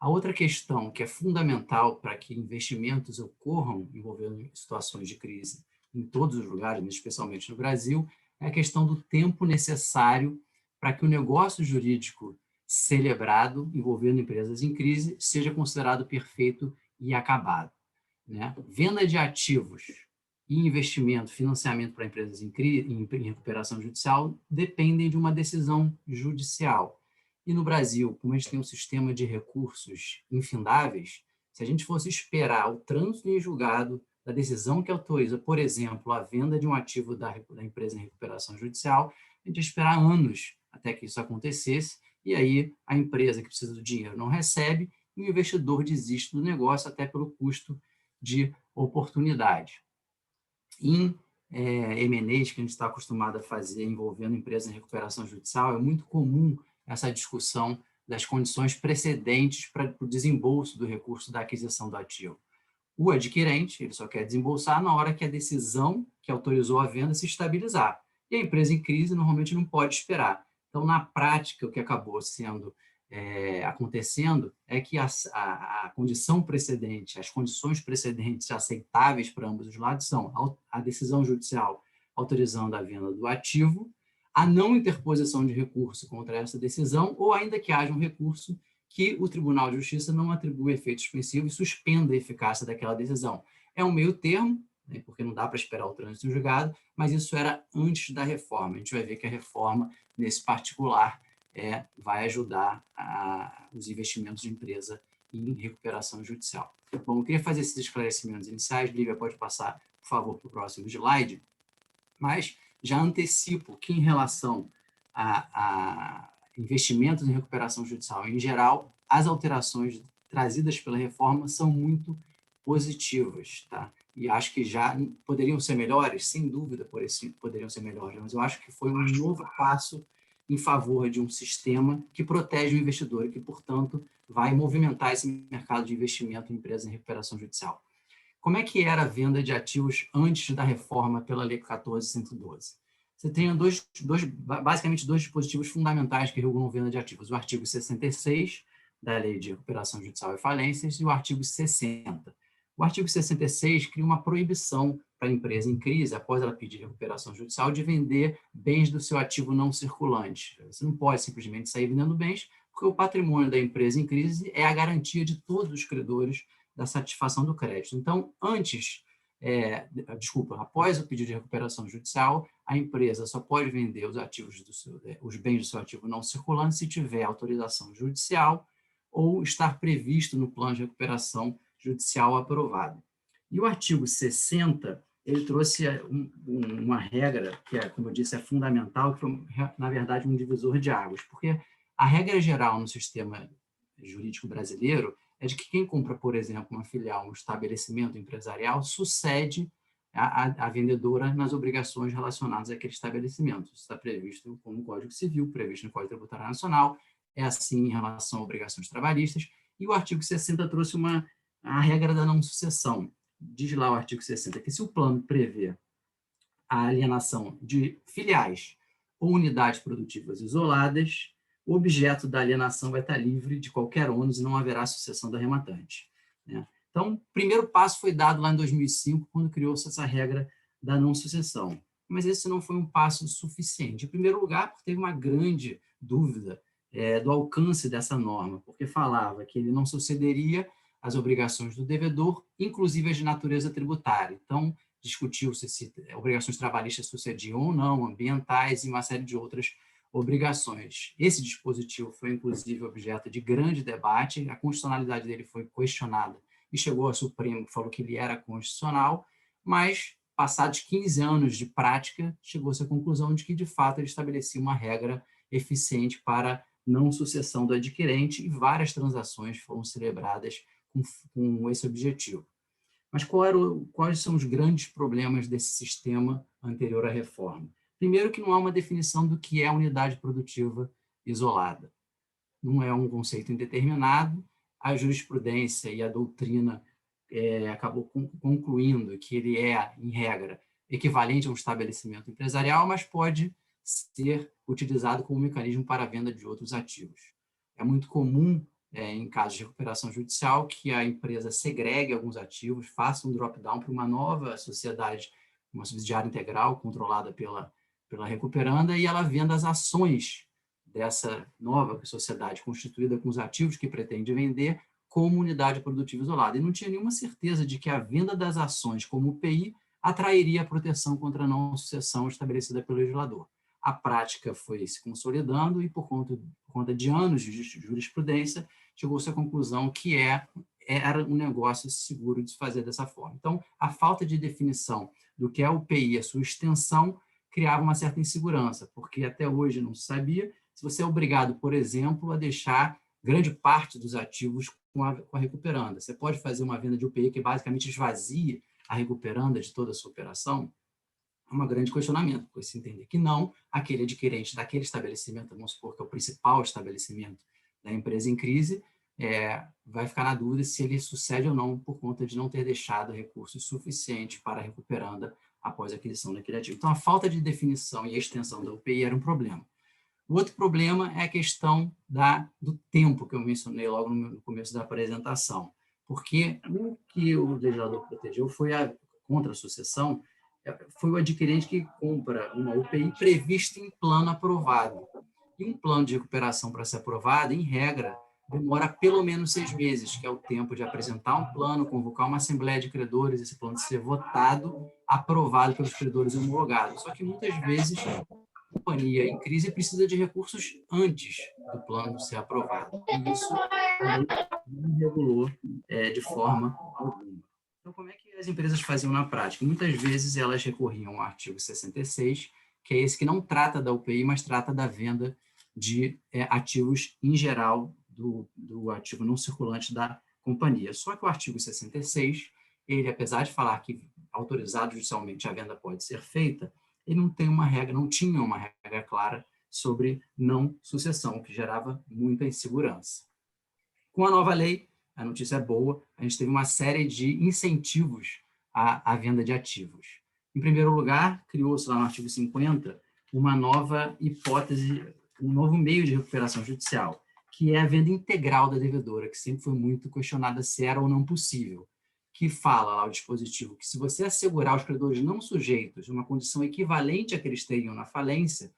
A outra questão que é fundamental para que investimentos ocorram envolvendo situações de crise em todos os lugares, mas especialmente no Brasil, é a questão do tempo necessário para que o negócio jurídico celebrado envolvendo empresas em crise seja considerado perfeito e acabado, né? Venda de ativos e investimento, financiamento para empresas em recuperação judicial dependem de uma decisão judicial. E no Brasil, como a gente tem um sistema de recursos infindáveis, se a gente fosse esperar o trânsito em julgado da decisão que autoriza, por exemplo, a venda de um ativo da empresa em recuperação judicial, a gente ia esperar anos até que isso acontecesse, e aí a empresa que precisa do dinheiro não recebe, e o investidor desiste do negócio até pelo custo de oportunidade. Em M&As que a gente está acostumado a fazer envolvendo empresas em recuperação judicial, é muito comum essa discussão das condições precedentes para o desembolso do recurso da aquisição do ativo. O adquirente, ele só quer desembolsar na hora que a decisão que autorizou a venda se estabilizar. E a empresa em crise normalmente não pode esperar. Então, na prática, o que acabou acontecendo é que a condição precedente, as condições precedentes aceitáveis para ambos os lados são a decisão judicial autorizando a venda do ativo, a não interposição de recurso contra essa decisão, ou ainda que haja um recurso que o Tribunal de Justiça não atribua efeito suspensivo e suspenda a eficácia daquela decisão. É um meio termo, né, porque não dá para esperar o trânsito julgado, mas isso era antes da reforma. A gente vai ver que a reforma, nesse particular, vai ajudar os investimentos de empresa em recuperação judicial. Bom, eu queria fazer esses esclarecimentos iniciais. Lívia, pode passar, por favor, para o próximo slide, mas já antecipo que, em relação a investimentos em recuperação judicial em geral, as alterações trazidas pela reforma são muito positivas, tá? E acho que já poderiam ser melhores, sem dúvida poderiam ser melhores, mas eu acho que foi um novo passo em favor de um sistema que protege o investidor e que, portanto, vai movimentar esse mercado de investimento em empresas em recuperação judicial. Como é que era a venda de ativos antes da reforma pela Lei 14.112? Você tem basicamente dois dispositivos fundamentais que regulam a venda de ativos. O artigo 66 da Lei de Recuperação Judicial e Falências e o artigo 60. O artigo 66 cria uma proibição para a empresa em crise, após ela pedir recuperação judicial, de vender bens do seu ativo não circulante. Você não pode simplesmente sair vendendo bens, porque o patrimônio da empresa em crise é a garantia de todos os credores da satisfação do crédito. Então, após o pedido de recuperação judicial, a empresa só pode vender os bens do seu ativo não circulante se tiver autorização judicial ou estar previsto no plano de recuperação judicial aprovado. E o artigo 60, ele trouxe uma regra que, como eu disse, é fundamental, que foi, na verdade, um divisor de águas, porque a regra geral no sistema jurídico brasileiro é de que quem compra, por exemplo, uma filial, um estabelecimento empresarial, sucede a vendedora nas obrigações relacionadas àquele estabelecimento. Isso está previsto no Código Civil, previsto no Código Tributário Nacional, é assim em relação a obrigações trabalhistas, e o artigo 60 trouxe a regra da não sucessão. Diz lá o artigo 60 que se o plano prevê a alienação de filiais ou unidades produtivas isoladas, o objeto da alienação vai estar livre de qualquer ônus e não haverá sucessão do arrematante, né? Então, o primeiro passo foi dado lá em 2005, quando criou-se essa regra da não sucessão. Mas esse não foi um passo suficiente. Em primeiro lugar, porque teve uma grande dúvida do alcance dessa norma, porque falava que ele não sucederia as obrigações do devedor, inclusive as de natureza tributária. Então, discutiu-se se obrigações trabalhistas sucediam ou não, ambientais e uma série de outras obrigações. Esse dispositivo foi, inclusive, objeto de grande debate, a constitucionalidade dele foi questionada e chegou ao Supremo, que falou que ele era constitucional, mas, passados 15 anos de prática, chegou-se à conclusão de que, de fato, ele estabelecia uma regra eficiente para não sucessão do adquirente e várias transações foram celebradas com esse objetivo. Mas quais são os grandes problemas desse sistema anterior à reforma? Primeiro, que não há uma definição do que é unidade produtiva isolada. Não é um conceito indeterminado. A jurisprudência e a doutrina acabou concluindo que ele é, em regra, equivalente a um estabelecimento empresarial, mas pode ser utilizado como mecanismo para a venda de outros ativos. É muito comum, em casos de recuperação judicial, que a empresa segregue alguns ativos, faça um drop-down para uma nova sociedade, uma subsidiária integral controlada pela recuperanda, e ela venda as ações dessa nova sociedade constituída com os ativos que pretende vender como unidade produtiva isolada. E não tinha nenhuma certeza de que a venda das ações como UPI atrairia a proteção contra a não sucessão estabelecida pelo legislador. A prática foi se consolidando e, por conta de anos de jurisprudência, chegou-se à conclusão que era um negócio seguro de se fazer dessa forma. Então, a falta de definição do que é o UPI e a sua extensão criava uma certa insegurança, porque até hoje não se sabia se você é obrigado, por exemplo, a deixar grande parte dos ativos com a recuperanda. Você pode fazer uma venda de UPI que basicamente esvazia a recuperanda de toda a sua operação? É um grande questionamento, porque se entender que não, aquele adquirente daquele estabelecimento, vamos supor que é o principal estabelecimento da empresa em crise, vai ficar na dúvida se ele sucede ou não por conta de não ter deixado recursos suficientes para a recuperanda após a aquisição daquele ativo. Então, a falta de definição e a extensão da UPI era um problema. O outro problema é a questão do tempo, que eu mencionei logo no começo da apresentação, porque o que o legislador protegeu foi contra a sucessão, foi o adquirente que compra uma UPI prevista em plano aprovado. E um plano de recuperação para ser aprovado, em regra, demora pelo menos 6 meses, que é o tempo de apresentar um plano, convocar uma assembleia de credores, esse plano ser votado, aprovado pelos credores homologados. Só que muitas vezes a companhia em crise precisa de recursos antes do plano ser aprovado. E isso não regulou de forma alguma. Então, como é que as empresas faziam na prática? Muitas vezes elas recorriam ao artigo 66, que é esse que não trata da UPI, mas trata da venda de ativos em geral, do ativo não circulante da companhia. Só que o artigo 66, ele, apesar de falar que autorizado judicialmente a venda pode ser feita, ele não tinha uma regra clara sobre não sucessão, o que gerava muita insegurança. Com a nova lei, a notícia é boa, a gente teve uma série de incentivos à venda de ativos. Em primeiro lugar, criou-se lá no artigo 50 uma nova hipótese, um novo meio de recuperação judicial, que é a venda integral da devedora, que sempre foi muito questionada se era ou não possível, que fala lá o dispositivo que se você assegurar os credores não sujeitos uma condição equivalente à que eles teriam na falência,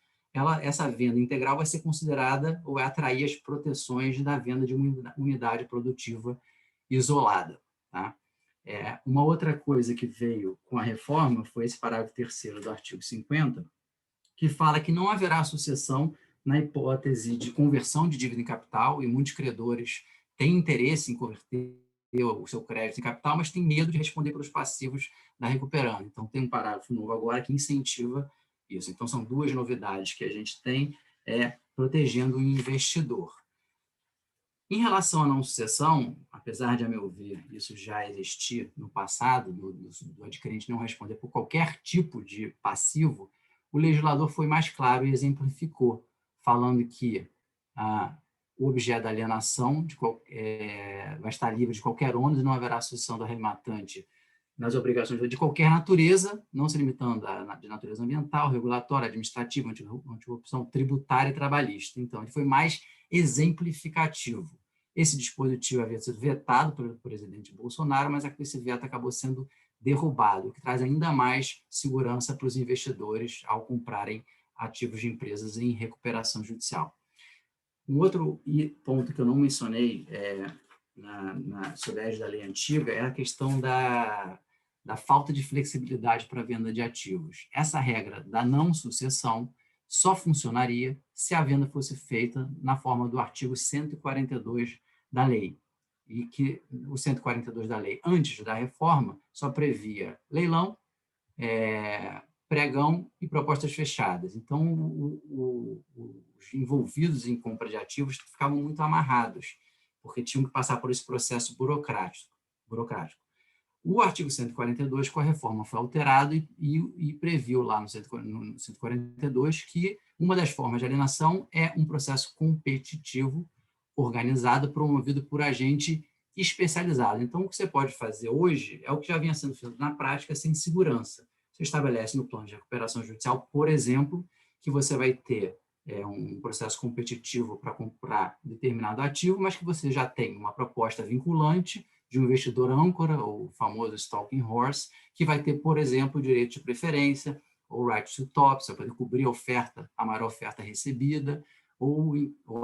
essa venda integral vai ser considerada ou vai atrair as proteções da venda de uma unidade produtiva isolada. Tá? Uma outra coisa que veio com a reforma foi esse parágrafo 3º do artigo 50, que fala que não haverá sucessão na hipótese de conversão de dívida em capital, e muitos credores têm interesse em converter o seu crédito em capital, mas têm medo de responder pelos passivos da recuperanda. Então, tem um parágrafo novo agora que incentiva isso. Então, são 2 novidades que a gente tem protegendo o investidor. Em relação à não sucessão, apesar de, a meu ver, isso já existir no passado, do adquirente não responder por qualquer tipo de passivo, o legislador foi mais claro e exemplificou, falando que o objeto da alienação vai estar livre de qualquer ônus e não haverá sucessão do arrematante nas obrigações de qualquer natureza, não se limitando de natureza ambiental, regulatória, administrativa, anticorrupção, tributária e trabalhista. Então, ele foi mais exemplificativo. Esse dispositivo havia sido vetado pelo presidente Bolsonaro, mas esse veto acabou sendo derrubado, o que traz ainda mais segurança para os investidores ao comprarem ativos de empresas em recuperação judicial. Um outro ponto que eu não mencionei sobre a égide da lei antiga é a questão da falta de flexibilidade para a venda de ativos. Essa regra da não sucessão só funcionaria se a venda fosse feita na forma do artigo 142 da lei. E que o 142 da lei, antes da reforma, só previa leilão, pregão e propostas fechadas. Então, os envolvidos em compra de ativos ficavam muito amarrados, porque tinham que passar por esse processo burocrático. O artigo 142, com a reforma, foi alterado e previu lá no 142 que uma das formas de alienação é um processo competitivo organizado, promovido por agente especializado. Então, o que você pode fazer hoje é o que já vinha sendo feito na prática sem segurança. Você estabelece no plano de recuperação judicial, por exemplo, que você vai ter um processo competitivo para comprar determinado ativo, mas que você já tem uma proposta vinculante de um investidor âncora, ou o famoso stalking horse, que vai ter, por exemplo, o direito de preferência, ou right to top, você vai poder cobrir a maior oferta recebida, ou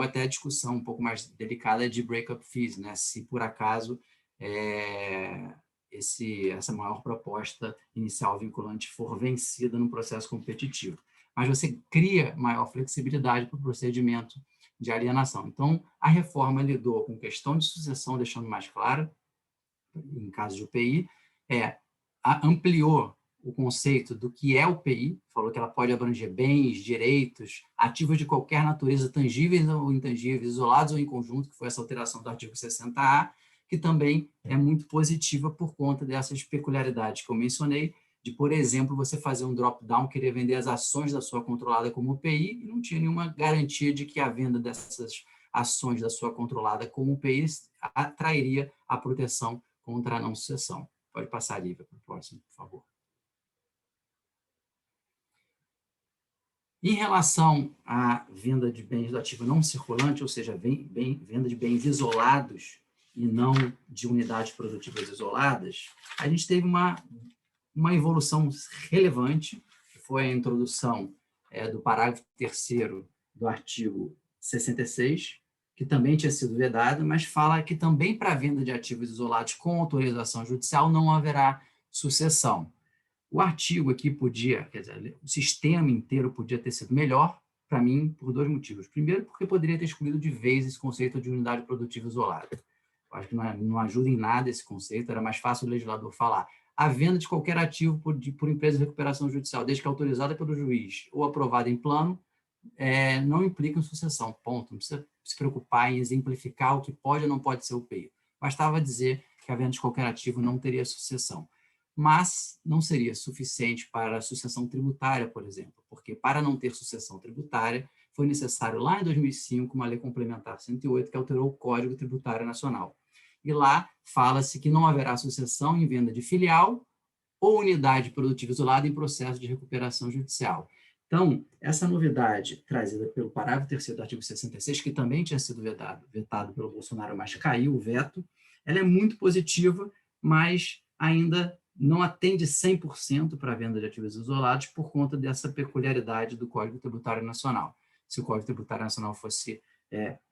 até a discussão um pouco mais delicada de breakup fees, né? Se por acaso essa maior proposta inicial vinculante for vencida no processo competitivo. Mas você cria maior flexibilidade para o procedimento de alienação. Então, a reforma lidou com questão de sucessão, deixando mais claro, em caso de UPI, ampliou o conceito do que é UPI, falou que ela pode abranger bens, direitos, ativos de qualquer natureza, tangíveis ou intangíveis, isolados ou em conjunto, que foi essa alteração do artigo 60A, que também é muito positiva por conta dessas peculiaridades que eu mencionei, de, por exemplo, você fazer um drop-down, querer vender as ações da sua controlada como UPI, e não tinha nenhuma garantia de que a venda dessas ações da sua controlada como UPI atrairia a proteção contra a não sucessão. Pode passar, Lívia, para o próximo, por favor. Em relação à venda de bens do ativo não circulante, ou seja, venda de bens isolados e não de unidades produtivas isoladas, a gente teve uma evolução relevante, que foi a introdução do parágrafo 3º do artigo 66, que também tinha sido vedado, mas fala que também para a venda de ativos isolados com autorização judicial não haverá sucessão. O artigo aqui o sistema inteiro podia ter sido melhor, para mim, por dois motivos. Primeiro, porque poderia ter excluído de vez esse conceito de unidade produtiva isolada. Eu acho que não ajuda em nada esse conceito, era mais fácil o legislador falar. A venda de qualquer ativo por empresa de recuperação judicial, desde que autorizada pelo juiz ou aprovada em plano, não implica em sucessão, ponto. Não precisa se preocupar em exemplificar o que pode ou não pode ser UPI. Bastava dizer que a venda de qualquer ativo não teria sucessão. Mas não seria suficiente para a sucessão tributária, por exemplo, porque para não ter sucessão tributária, foi necessário lá em 2005 uma lei complementar 108 que alterou o Código Tributário Nacional. E lá fala-se que não haverá sucessão em venda de filial ou unidade produtiva isolada em processo de recuperação judicial. Então, essa novidade trazida pelo parágrafo 3º do artigo 66, que também tinha sido vetado pelo Bolsonaro, mas caiu o veto, ela é muito positiva, mas ainda não atende 100% para a venda de ativos isolados por conta dessa peculiaridade do Código Tributário Nacional. Se o Código Tributário Nacional fosse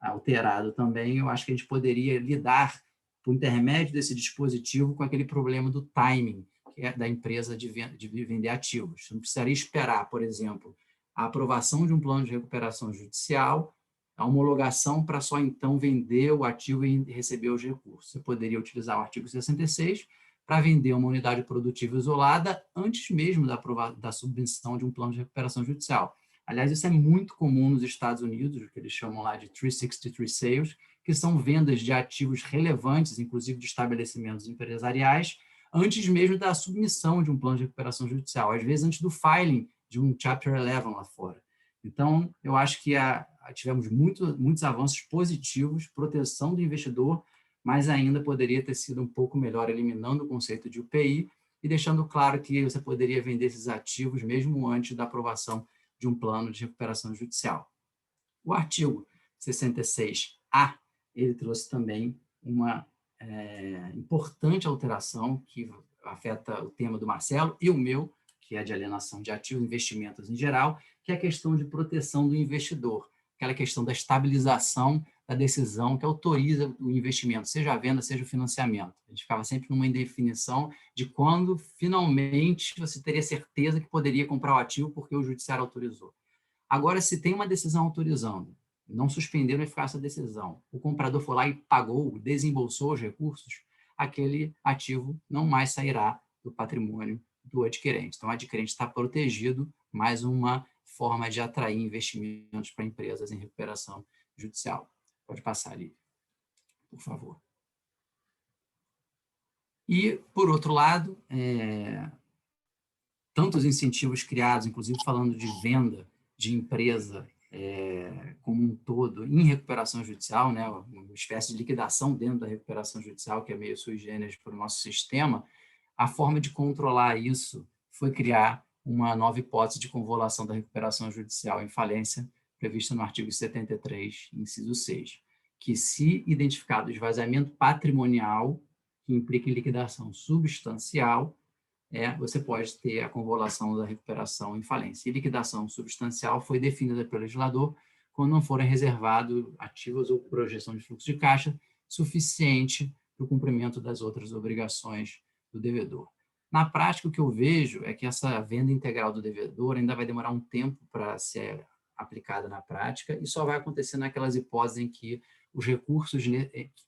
alterado também, eu acho que a gente poderia lidar, por intermédio desse dispositivo, com aquele problema do timing, que é da empresa de vender ativos. Você não precisaria esperar, por exemplo, a aprovação de um plano de recuperação judicial, a homologação para só então vender o ativo e receber os recursos. Você poderia utilizar o artigo 66 para vender uma unidade produtiva isolada antes mesmo da submissão de um plano de recuperação judicial. Aliás, isso é muito comum nos Estados Unidos, o que eles chamam lá de 363 sales, que são vendas de ativos relevantes, inclusive de estabelecimentos empresariais, antes mesmo da submissão de um plano de recuperação judicial, às vezes antes do filing de um Chapter 11 lá fora. Então, eu acho que tivemos muitos avanços positivos, proteção do investidor, mas ainda poderia ter sido um pouco melhor, eliminando o conceito de UPI e deixando claro que você poderia vender esses ativos mesmo antes da aprovação de um plano de recuperação judicial. O artigo 66A, ele trouxe também uma importante alteração que afeta o tema do Marcelo e o meu, que é de alienação de ativos, investimentos em geral, que é a questão de proteção do investidor, aquela questão da estabilização da decisão que autoriza o investimento, seja a venda, seja o financiamento. A gente ficava sempre numa indefinição de quando, finalmente, você teria certeza que poderia comprar o ativo porque o judiciário autorizou. Agora, se tem uma decisão autorizando, não suspenderam a eficácia da decisão, o comprador foi lá e pagou, desembolsou os recursos, aquele ativo não mais sairá do patrimônio do adquirente. Então, o adquirente está protegido, mais uma forma de atrair investimentos para empresas em recuperação judicial. Pode passar ali, por favor. E, por outro lado, tantos incentivos criados, inclusive falando de venda de empresa como um todo em recuperação judicial, né, uma espécie de liquidação dentro da recuperação judicial, que é meio sui generis para o nosso sistema, a forma de controlar isso foi criar uma nova hipótese de convolução da recuperação judicial em falência, prevista no artigo 73, inciso 6, que se identificado esvaziamento patrimonial, que implica em liquidação substancial, você pode ter a convolução da recuperação em falência. E liquidação substancial foi definida pelo legislador quando não forem reservados ativos ou projeção de fluxo de caixa suficiente para o cumprimento das outras obrigações do devedor. Na prática, o que eu vejo é que essa venda integral do devedor ainda vai demorar um tempo para ser aplicada na prática e só vai acontecer naquelas hipóteses em que os recursos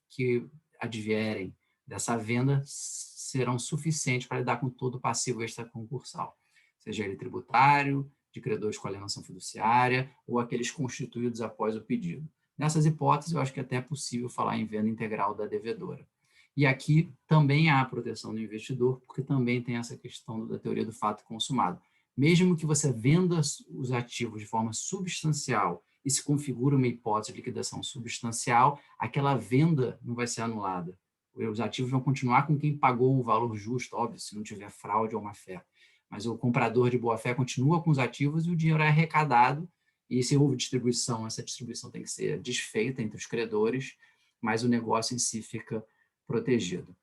que advierem dessa venda serão suficientes para lidar com todo o passivo extraconcursal, seja ele tributário, de credores com alienação fiduciária ou aqueles constituídos após o pedido. Nessas hipóteses, eu acho que até é possível falar em venda integral da devedora. E aqui também há a proteção do investidor, porque também tem essa questão da teoria do fato consumado. Mesmo que você venda os ativos de forma substancial e se configura uma hipótese de liquidação substancial, aquela venda não vai ser anulada. Os ativos vão continuar com quem pagou o valor justo, óbvio, se não tiver fraude ou má-fé. Mas o comprador de boa-fé continua com os ativos e o dinheiro é arrecadado, e se houve distribuição, essa distribuição tem que ser desfeita entre os credores, mas o negócio em si fica protegido.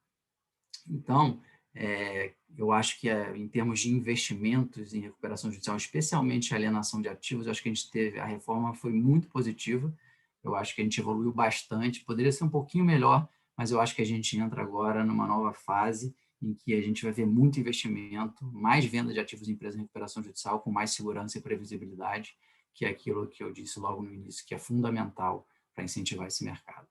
Então, eu acho que em termos de investimentos em recuperação judicial, especialmente alienação de ativos, eu acho que a reforma foi muito positiva, eu acho que a gente evoluiu bastante, poderia ser um pouquinho melhor, mas eu acho que a gente entra agora numa nova fase em que a gente vai ver muito investimento, mais venda de ativos em empresas em recuperação judicial, com mais segurança e previsibilidade, que é aquilo que eu disse logo no início, que é fundamental para incentivar esse mercado.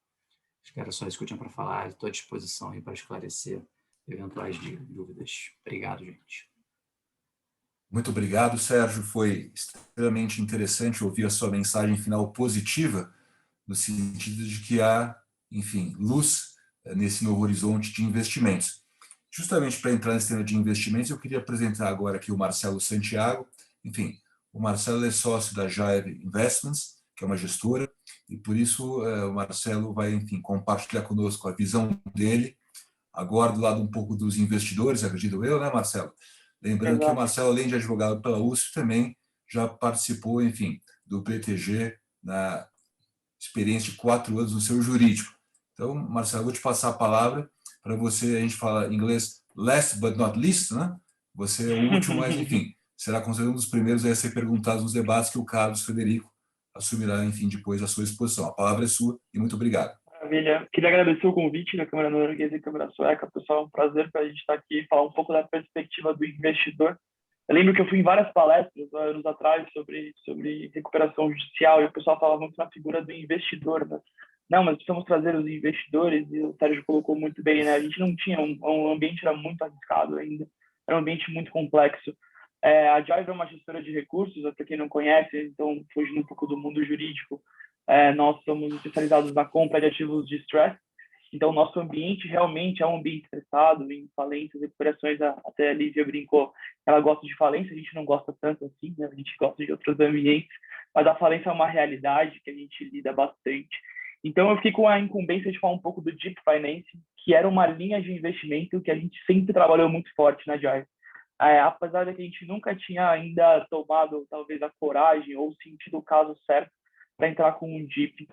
Acho que era só isso que eu tinha para falar, estou à disposição aí para esclarecer eventuais dúvidas. Obrigado, gente. Muito obrigado, Sérgio. Foi extremamente interessante ouvir a sua mensagem final positiva, no sentido de que há, enfim, luz nesse novo horizonte de investimentos. Justamente para entrar nesse tema de investimentos, eu queria apresentar agora aqui o Marcelo Santiago. Enfim, o Marcelo é sócio da Jair Investments, que é uma gestora, e por isso o Marcelo vai, enfim, compartilhar conosco a visão dele, agora do lado um pouco dos investidores, acredito eu, né, Marcelo? Lembrando que o Marcelo, além de advogado pela USP, também já participou, enfim, do BTG na experiência de 4 anos no seu jurídico. Então, Marcelo, vou te passar a palavra para você, a gente fala em inglês last but not least, né? Você é o último, mas, enfim, será considerado um dos primeiros a ser perguntado nos debates que o Carlos Frederico assumirá, enfim, depois da sua exposição. A palavra é sua e muito obrigado. Maravilha. Queria agradecer o convite da Câmara Norueguesa e Câmara Sueca. Pessoal, é um prazer para a gente estar aqui e falar um pouco da perspectiva do investidor. Eu lembro que eu fui em várias palestras, anos atrás, sobre recuperação judicial, e o pessoal falava muito na figura do investidor, né? Não, mas precisamos trazer os investidores, e o Sérgio colocou muito bem, né? A gente não tinha, um ambiente era muito arriscado ainda, era um ambiente muito complexo. A Jair é uma gestora de recursos, para quem não conhece, então, fugindo um pouco do mundo jurídico, nós somos especializados na compra de ativos de stress, então nosso ambiente realmente é um ambiente estressado, em falências, recuperações, até a Lívia brincou, ela gosta de falência, a gente não gosta tanto assim, né? A gente gosta de outros ambientes, mas a falência é uma realidade que a gente lida bastante. Então, eu fiquei com a incumbência de falar um pouco do Deep Finance, que era uma linha de investimento que a gente sempre trabalhou muito forte na Jive. Apesar de que a gente nunca tinha ainda tomado, talvez, a coragem ou sentido o caso certo para entrar com um Deep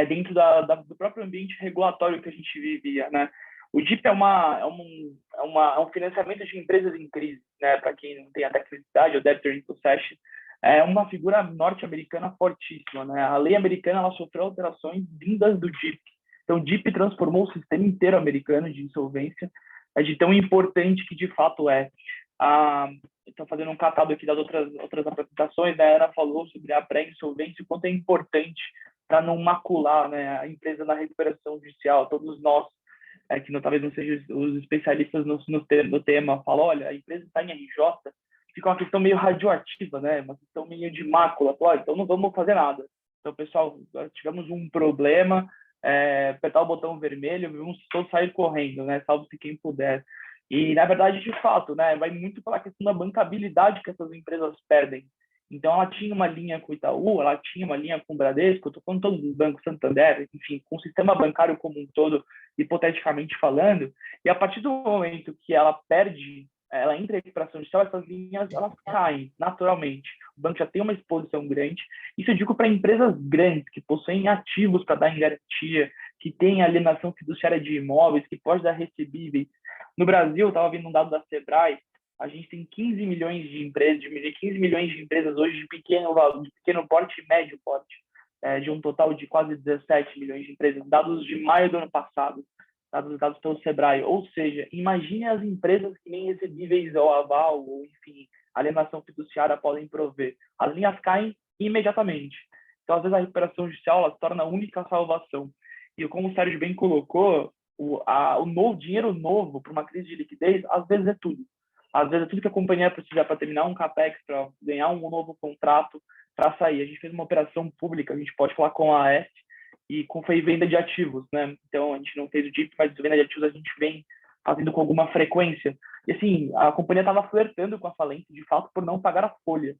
dentro do próprio ambiente regulatório que a gente vivia, né? O DIP é um financiamento de empresas em crise, né? Para quem não tem a tecnicidade, o Debtor in Possession, é uma figura norte-americana fortíssima, né? A lei americana ela sofreu alterações vindas do DIP. Então, o DIP transformou o sistema inteiro americano de insolvência, de tão importante que de fato é. Estou fazendo um catado aqui das outras apresentações, né? A Ana falou sobre a pré-insolvência, o quanto é importante para não macular, né, a empresa na recuperação judicial. Todos nós, que talvez não sejam os especialistas no tema, falam, olha, a empresa está em RJ, fica uma questão meio radioativa, né? Uma questão meio de mácula. Então não vamos fazer nada. Então, pessoal, tivemos um problema, apertar o botão vermelho, vamos todos sair correndo, né? Salve-se quem puder. E, na verdade, de fato, né, vai muito pela questão da bancabilidade que essas empresas perdem. Então, ela tinha uma linha com o Itaú, ela tinha uma linha com o Bradesco, estou falando todos os bancos, Santander, enfim, com o sistema bancário como um todo, hipoteticamente falando, e a partir do momento que ela perde, ela entra em recuperação judicial, essas linhas elas caem naturalmente. O banco já tem uma exposição grande. Isso eu digo para empresas grandes, que possuem ativos para dar em garantia, que têm alienação fiduciária de imóveis, que pode dar recebíveis. No Brasil, eu estava vendo um dado da Sebrae, a gente tem 15 milhões de empresas, 15 milhões de empresas hoje de pequeno porte e médio porte, de um total de quase 17 milhões de empresas, dados de maio do ano passado, dados pelo Sebrae. Ou seja, imagine as empresas que nem recebíveis ao aval, ou enfim, alienação fiduciária podem prover. As linhas caem imediatamente. Então, às vezes, a recuperação judicial ela se torna a única salvação. E como o Sérgio bem colocou, o dinheiro novo para uma crise de liquidez, às vezes é tudo. Às vezes é tudo que a companhia precisa para terminar um CAPEX, para ganhar um novo contrato, para sair. A gente fez uma operação pública, a gente pode falar com a AES, e foi venda de ativos, né? Então, a gente não fez o DIP, mas venda de ativos a gente vem fazendo com alguma frequência. E, assim, a companhia estava flertando com a falência, de fato, por não pagar a folha.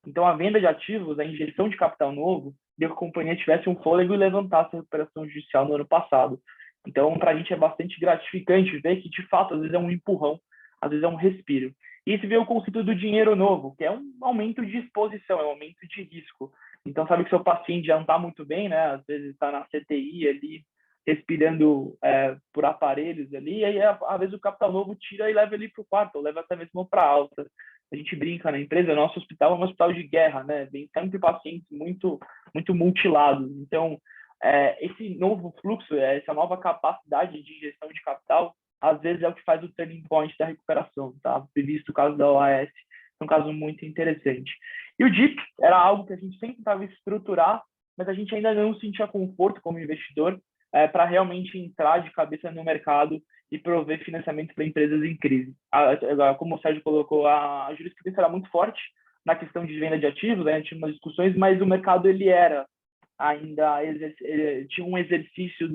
Então, a venda de ativos, a injeção de capital novo, deu que a companhia tivesse um fôlego e levantasse a recuperação judicial no ano passado. Então, para a gente é bastante gratificante ver que, de fato, às vezes é um empurrão, às vezes é um respiro. E se vê o conceito do dinheiro novo, que é um aumento de exposição, é um aumento de risco. Então, sabe que seu paciente já não está muito bem, né? Às vezes está na CTI ali, respirando por aparelhos ali, e aí, às vezes, o capital novo tira e leva ele para o quarto, ou leva até mesmo para alta. A gente brinca na empresa, nosso hospital é um hospital de guerra, né? Vem sempre pacientes muito, muito mutilados. Então, esse novo fluxo, essa nova capacidade de injeção de capital, às vezes é o que faz o turning point da recuperação, tá? Previsto o caso da OAS, é um caso muito interessante. E o DIP era algo que a gente sempre tentava estruturar, mas a gente ainda não sentia conforto como investidor para realmente entrar de cabeça no mercado e prover financiamento para empresas em crise. Como o Sérgio colocou, a jurisprudência era muito forte na questão de venda de ativos, né? Tinha umas discussões, mas o mercado ele tinha um exercício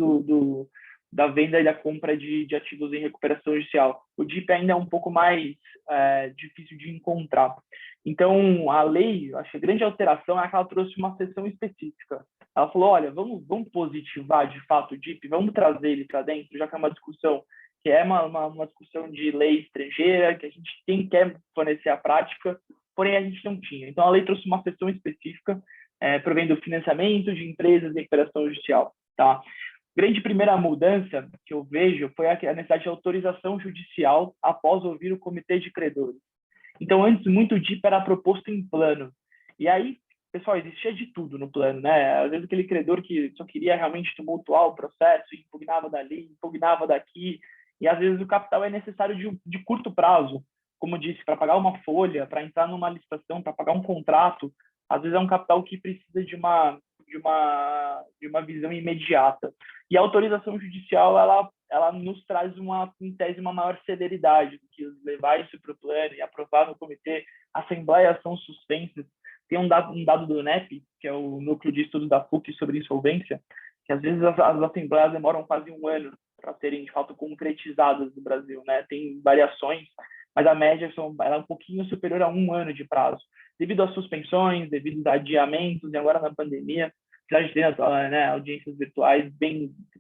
da venda e da compra de ativos em recuperação judicial. O DIP ainda é um pouco mais difícil de encontrar. Então, a lei, acho que a grande alteração é que ela trouxe uma seção específica. Ela falou, olha, vamos positivar de fato o DIP, vamos trazer ele para dentro, já que é uma discussão que é uma discussão de lei estrangeira, que a gente quer fornecer a prática, porém a gente não tinha. Então, a lei trouxe uma seção específica provendo financiamento de empresas em recuperação judicial. Tá? Grande primeira mudança que eu vejo foi a necessidade de autorização judicial após ouvir o comitê de credores. Então, antes, muito o DIP era proposto em plano. E aí, pessoal, existia de tudo no plano, né? Às vezes aquele credor que só queria realmente tumultuar o processo, impugnava dali, impugnava daqui, e às vezes o capital é necessário de curto prazo, como eu disse, para pagar uma folha, para entrar numa licitação, para pagar um contrato. Às vezes é um capital que precisa de uma visão imediata. E a autorização judicial, ela nos traz, em tese, uma maior celeridade do que levar isso para o plano e aprovar no comitê. Assembleias são suspensas. Tem um dado do NEP, que é o Núcleo de Estudos da PUC sobre insolvência, que às vezes as assembleias demoram quase um ano para serem, de fato, concretizadas no Brasil, né? Tem variações, mas a média ela é um pouquinho superior a um ano de prazo, devido às suspensões, devido a adiamentos, e agora na pandemia. apesar de ter né, audiências virtuais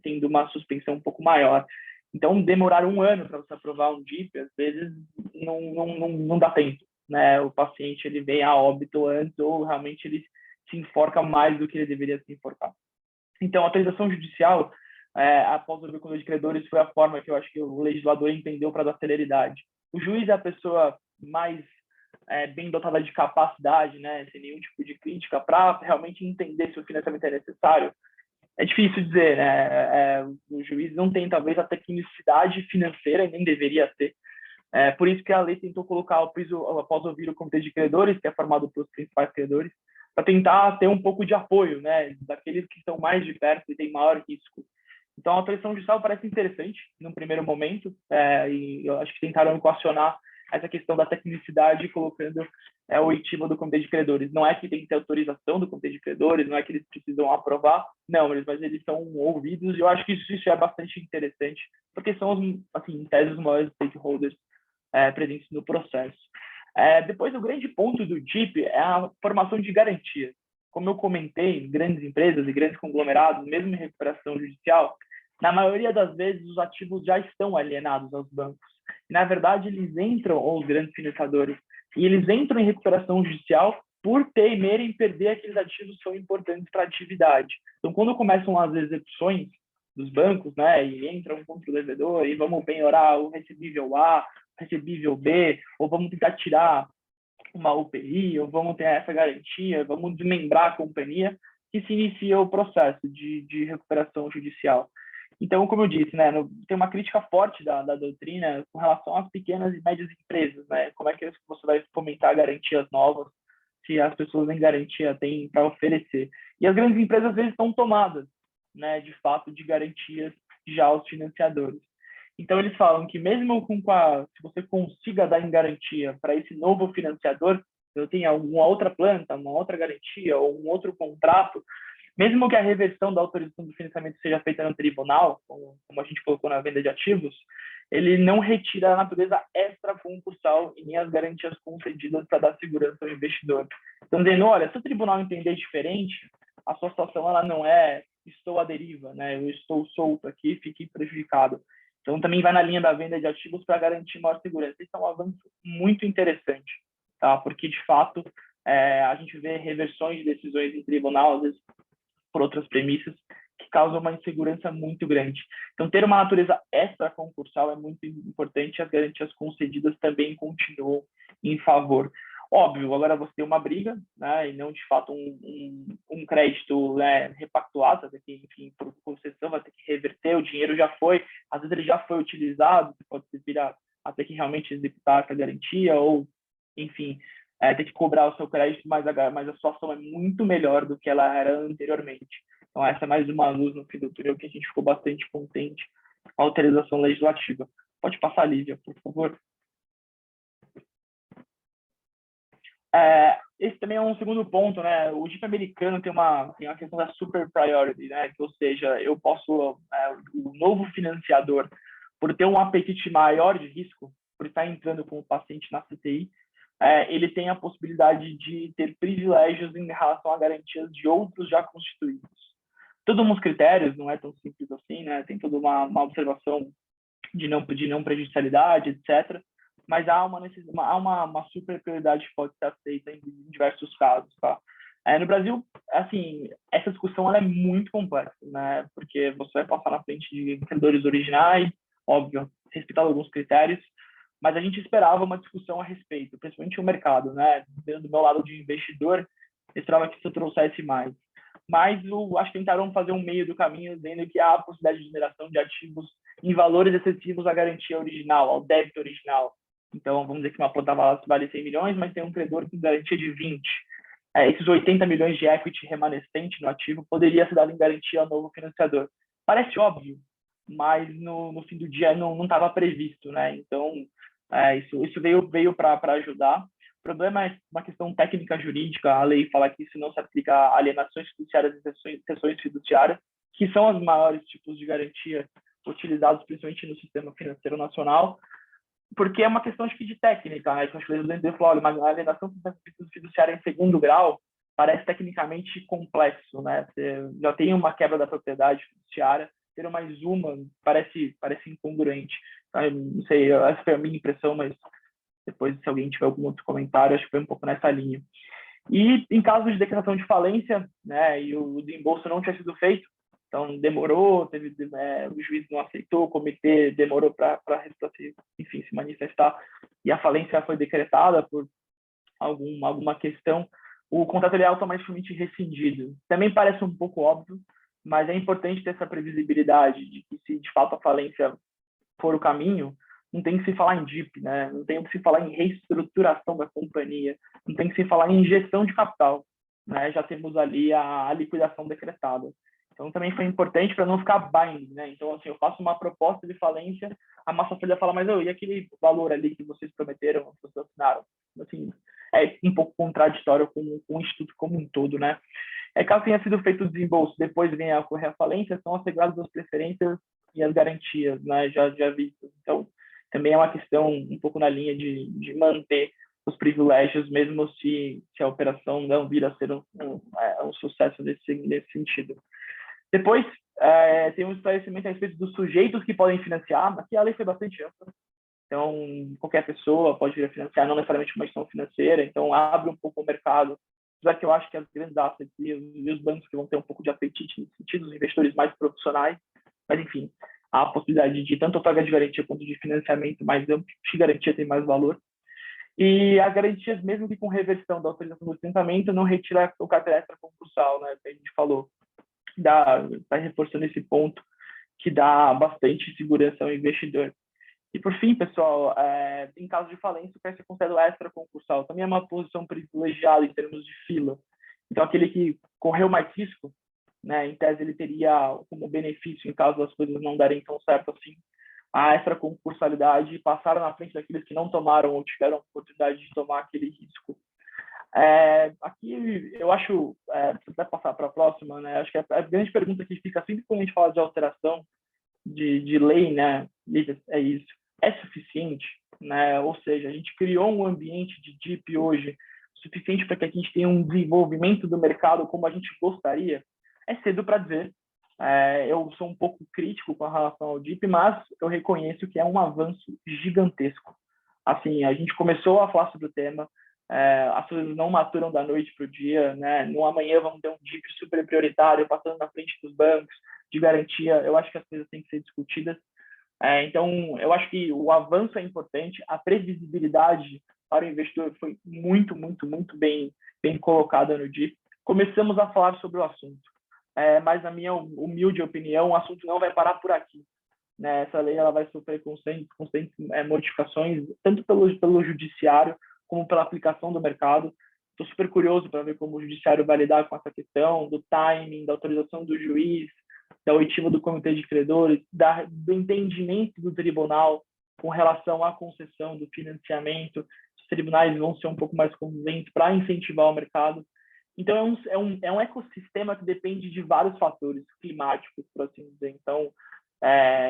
tendo uma suspensão um pouco maior. Então, demorar um ano para você aprovar um DIP, às vezes, não dá tempo, né? O paciente ele vem a óbito antes ou realmente ele se enforca mais do que ele deveria se enforcar. Então, a autorização judicial, após o Conselho de Credores, foi a forma que eu acho que o legislador entendeu para dar celeridade. O juiz é a pessoa mais bem dotada de capacidade, né, sem nenhum tipo de crítica, para realmente entender se o financiamento é necessário. É difícil dizer, né? O juiz não tem, talvez, a tecnicidade financeira, e nem deveria ter. Por isso que a lei tentou colocar o piso, após ouvir o Comitê de Credores, que é formado pelos principais credores, para tentar ter um pouco de apoio, né, daqueles que estão mais de perto e têm maior risco. Então, a autorização judicial parece interessante, num primeiro momento, e eu acho que tentaram equacionar essa questão da tecnicidade, colocando o oitivo do Comitê de Credores. Não é que tem que ter autorização do Comitê de Credores, não é que eles precisam aprovar, não, mas eles são ouvidos, e eu acho que isso é bastante interessante, porque são, assim, em tese, os maiores stakeholders presentes no processo. Depois, o grande ponto do DIP é a formação de garantias. Como eu comentei, grandes empresas e grandes conglomerados, mesmo em recuperação judicial, na maioria das vezes, os ativos já estão alienados aos bancos. Na verdade, eles entram, ou os grandes financiadores, e eles entram em recuperação judicial por temerem perder aqueles ativos que são importantes para a atividade. Então, quando começam as execuções dos bancos, né, e entram contra o devedor, e vamos penhorar o recebível A, o recebível B, ou vamos tentar tirar uma UPI, ou vamos ter essa garantia, vamos desmembrar a companhia, que se inicia o processo de recuperação judicial. Então, como eu disse, né, tem uma crítica forte da doutrina com relação às pequenas e médias empresas, né? Como é que você vai fomentar garantias novas se as pessoas nem garantia têm para oferecer? E as grandes empresas, às vezes, estão tomadas, né, de fato, de garantias já aos financiadores. Então, eles falam que mesmo se você consiga dar em garantia para esse novo financiador, eu tenha uma outra planta, uma outra garantia ou um outro contrato, mesmo que a reversão da autorização do financiamento seja feita no tribunal, como a gente colocou na venda de ativos, ele não retira a natureza extraconcursal e nem as garantias concedidas para dar segurança ao investidor. Então, dizendo, olha, se o tribunal entender diferente, a sua situação ela não é estou à deriva, né? Eu estou solto aqui, fiquei prejudicado. Então, também vai na linha da venda de ativos para garantir maior segurança. Isso é um avanço muito interessante, tá? Porque, de fato, a gente vê reversões de decisões em tribunal, às vezes, por outras premissas, que causam uma insegurança muito grande. Então, ter uma natureza extraconcursal é muito importante e as garantias concedidas também continuam em favor. Óbvio, agora você tem uma briga, né, e não, de fato, um crédito, né, repactuado, vai ter que, enfim, por concessão, vai ter que reverter, o dinheiro já foi, às vezes ele já foi utilizado, você pode vir a ter que realmente executar essa garantia, ou, enfim, ter que cobrar o seu crédito, mas a situação é muito melhor do que ela era anteriormente. Então, essa é mais uma luz no fim do túnel que a gente ficou bastante contente com a autorização legislativa. Pode passar, Lívia, por favor. Esse também é um segundo ponto, né? O DIP americano tem uma questão da super priority, né? Que, ou seja, eu posso, o novo financiador, por ter um apetite maior de risco, por estar entrando como paciente na CTI, ele tem a possibilidade de ter privilégios em relação a garantias de outros já constituídos. Todos os critérios, não é tão simples assim, né? Tem toda uma observação de não prejudicialidade, etc. Mas há uma super prioridade que pode ser aceita em diversos casos, tá? No Brasil, assim, essa discussão ela é muito complexa, né? Porque você vai passar na frente de credores originais, óbvio, respeitando alguns critérios, mas a gente esperava uma discussão a respeito, principalmente o mercado, né? Do meu lado de investidor, eu esperava que isso trouxesse mais. Mas acho que tentaram fazer um meio do caminho, dizendo que há a possibilidade de geração de ativos em valores excessivos à garantia original, ao débito original. Então, vamos dizer que uma planta vale 100 milhões, mas tem um credor com garantia de 20. Esses 80 milhões de equity remanescente no ativo poderia ser dado em garantia ao novo financiador. Parece óbvio, mas no fim do dia não estava previsto, né? Então, isso veio para ajudar. O problema é uma questão técnica jurídica. A lei fala que isso não se aplica a alienações fiduciárias e cessões fiduciárias, que são os maiores tipos de garantia utilizados principalmente no sistema financeiro nacional, porque é uma questão de técnica, né? Que a lei do falou, olha, uma alienação fiduciária em segundo grau, parece tecnicamente complexo, né? Você já tem uma quebra da propriedade fiduciária, ter mais uma parece incongruente. Não sei, essa foi a minha impressão, mas depois, se alguém tiver algum outro comentário, acho que foi um pouco nessa linha. E em caso de decretação de falência, né, e o desembolso não tinha sido feito, então demorou, o juiz não aceitou, o comitê demorou para enfim, se manifestar, e a falência foi decretada por alguma questão, o contrato ele é automaticamente rescindido. Também parece um pouco óbvio, mas é importante ter essa previsibilidade de que, se de fato a falência for o caminho, não tem que se falar em DIP, né? Não tem que se falar em reestruturação da companhia, não tem que se falar em injeção de capital, né? Já temos ali a liquidação decretada. Então, também foi importante para não ficar binding, né? Então, assim, eu faço uma proposta de falência, a massa folha fala, mas e aquele valor ali que vocês prometeram, que vocês assinaram? Assim, é um pouco contraditório com o Instituto como um todo, né? Caso tenha sido feito o desembolso, depois vem a ocorrer a falência, são asseguradas as preferências e as garantias, né? Já vistas. Então, também é uma questão um pouco na linha de manter os privilégios, mesmo se a operação não vir a ser um sucesso nesse sentido. Depois, tem um esclarecimento a respeito dos sujeitos que podem financiar. Aqui a lei foi bastante ampla. Então, qualquer pessoa pode vir a financiar, não necessariamente uma instituição financeira. Então, abre um pouco o mercado. Já que eu acho que as grandes assets e os bancos que vão ter um pouco de apetite nesse sentido, os investidores mais profissionais. Mas, enfim, há a possibilidade de tanto oferta de garantia quanto de financiamento mais amplo, que garantia tem mais valor. E as garantias, mesmo que com reversão da autorização do sustentamento, não retira o caráter extraconcursal, né? A gente falou, está reforçando esse ponto que dá bastante segurança ao investidor. E, por fim, pessoal, em caso de falência, o que é considerado extraconcursal também é uma posição privilegiada em termos de fila. Então, aquele que correu mais risco, né, em tese, ele teria como benefício, em caso as coisas não derem tão certo assim, a extraconcursalidade e passar na frente daqueles que não tomaram ou tiveram a oportunidade de tomar aquele risco. Aqui, eu acho, se puder passar para a próxima, né, acho que a grande pergunta que fica sempre quando a gente fala de alteração de lei, né, é isso. É suficiente? Né? Ou seja, a gente criou um ambiente de DIP hoje suficiente para que a gente tenha um desenvolvimento do mercado como a gente gostaria? É cedo para dizer. Eu sou um pouco crítico com relação ao DIP, mas eu reconheço que é um avanço gigantesco. Assim, a gente começou a falar sobre o tema, as coisas não maturam da noite para o dia, né? No amanhã vamos ter um DIP super prioritário, passando na frente dos bancos, de garantia. Eu acho que as coisas têm que ser discutidas. Então, eu acho que o avanço é importante, a previsibilidade para o investidor foi muito, muito, muito bem colocada no DIP. Começamos a falar sobre o assunto, mas, na minha humilde opinião, o assunto não vai parar por aqui. Né? Essa lei ela vai sofrer constantes modificações, tanto pelo judiciário, como pela aplicação do mercado. Estou super curioso para ver como o judiciário vai lidar com essa questão do timing, da autorização do juiz, da oitiva do comitê de credores, do entendimento do tribunal com relação à concessão do financiamento. Os tribunais vão ser um pouco mais convincentes para incentivar o mercado. Então, é um ecossistema que depende de vários fatores climáticos, por assim dizer. Então,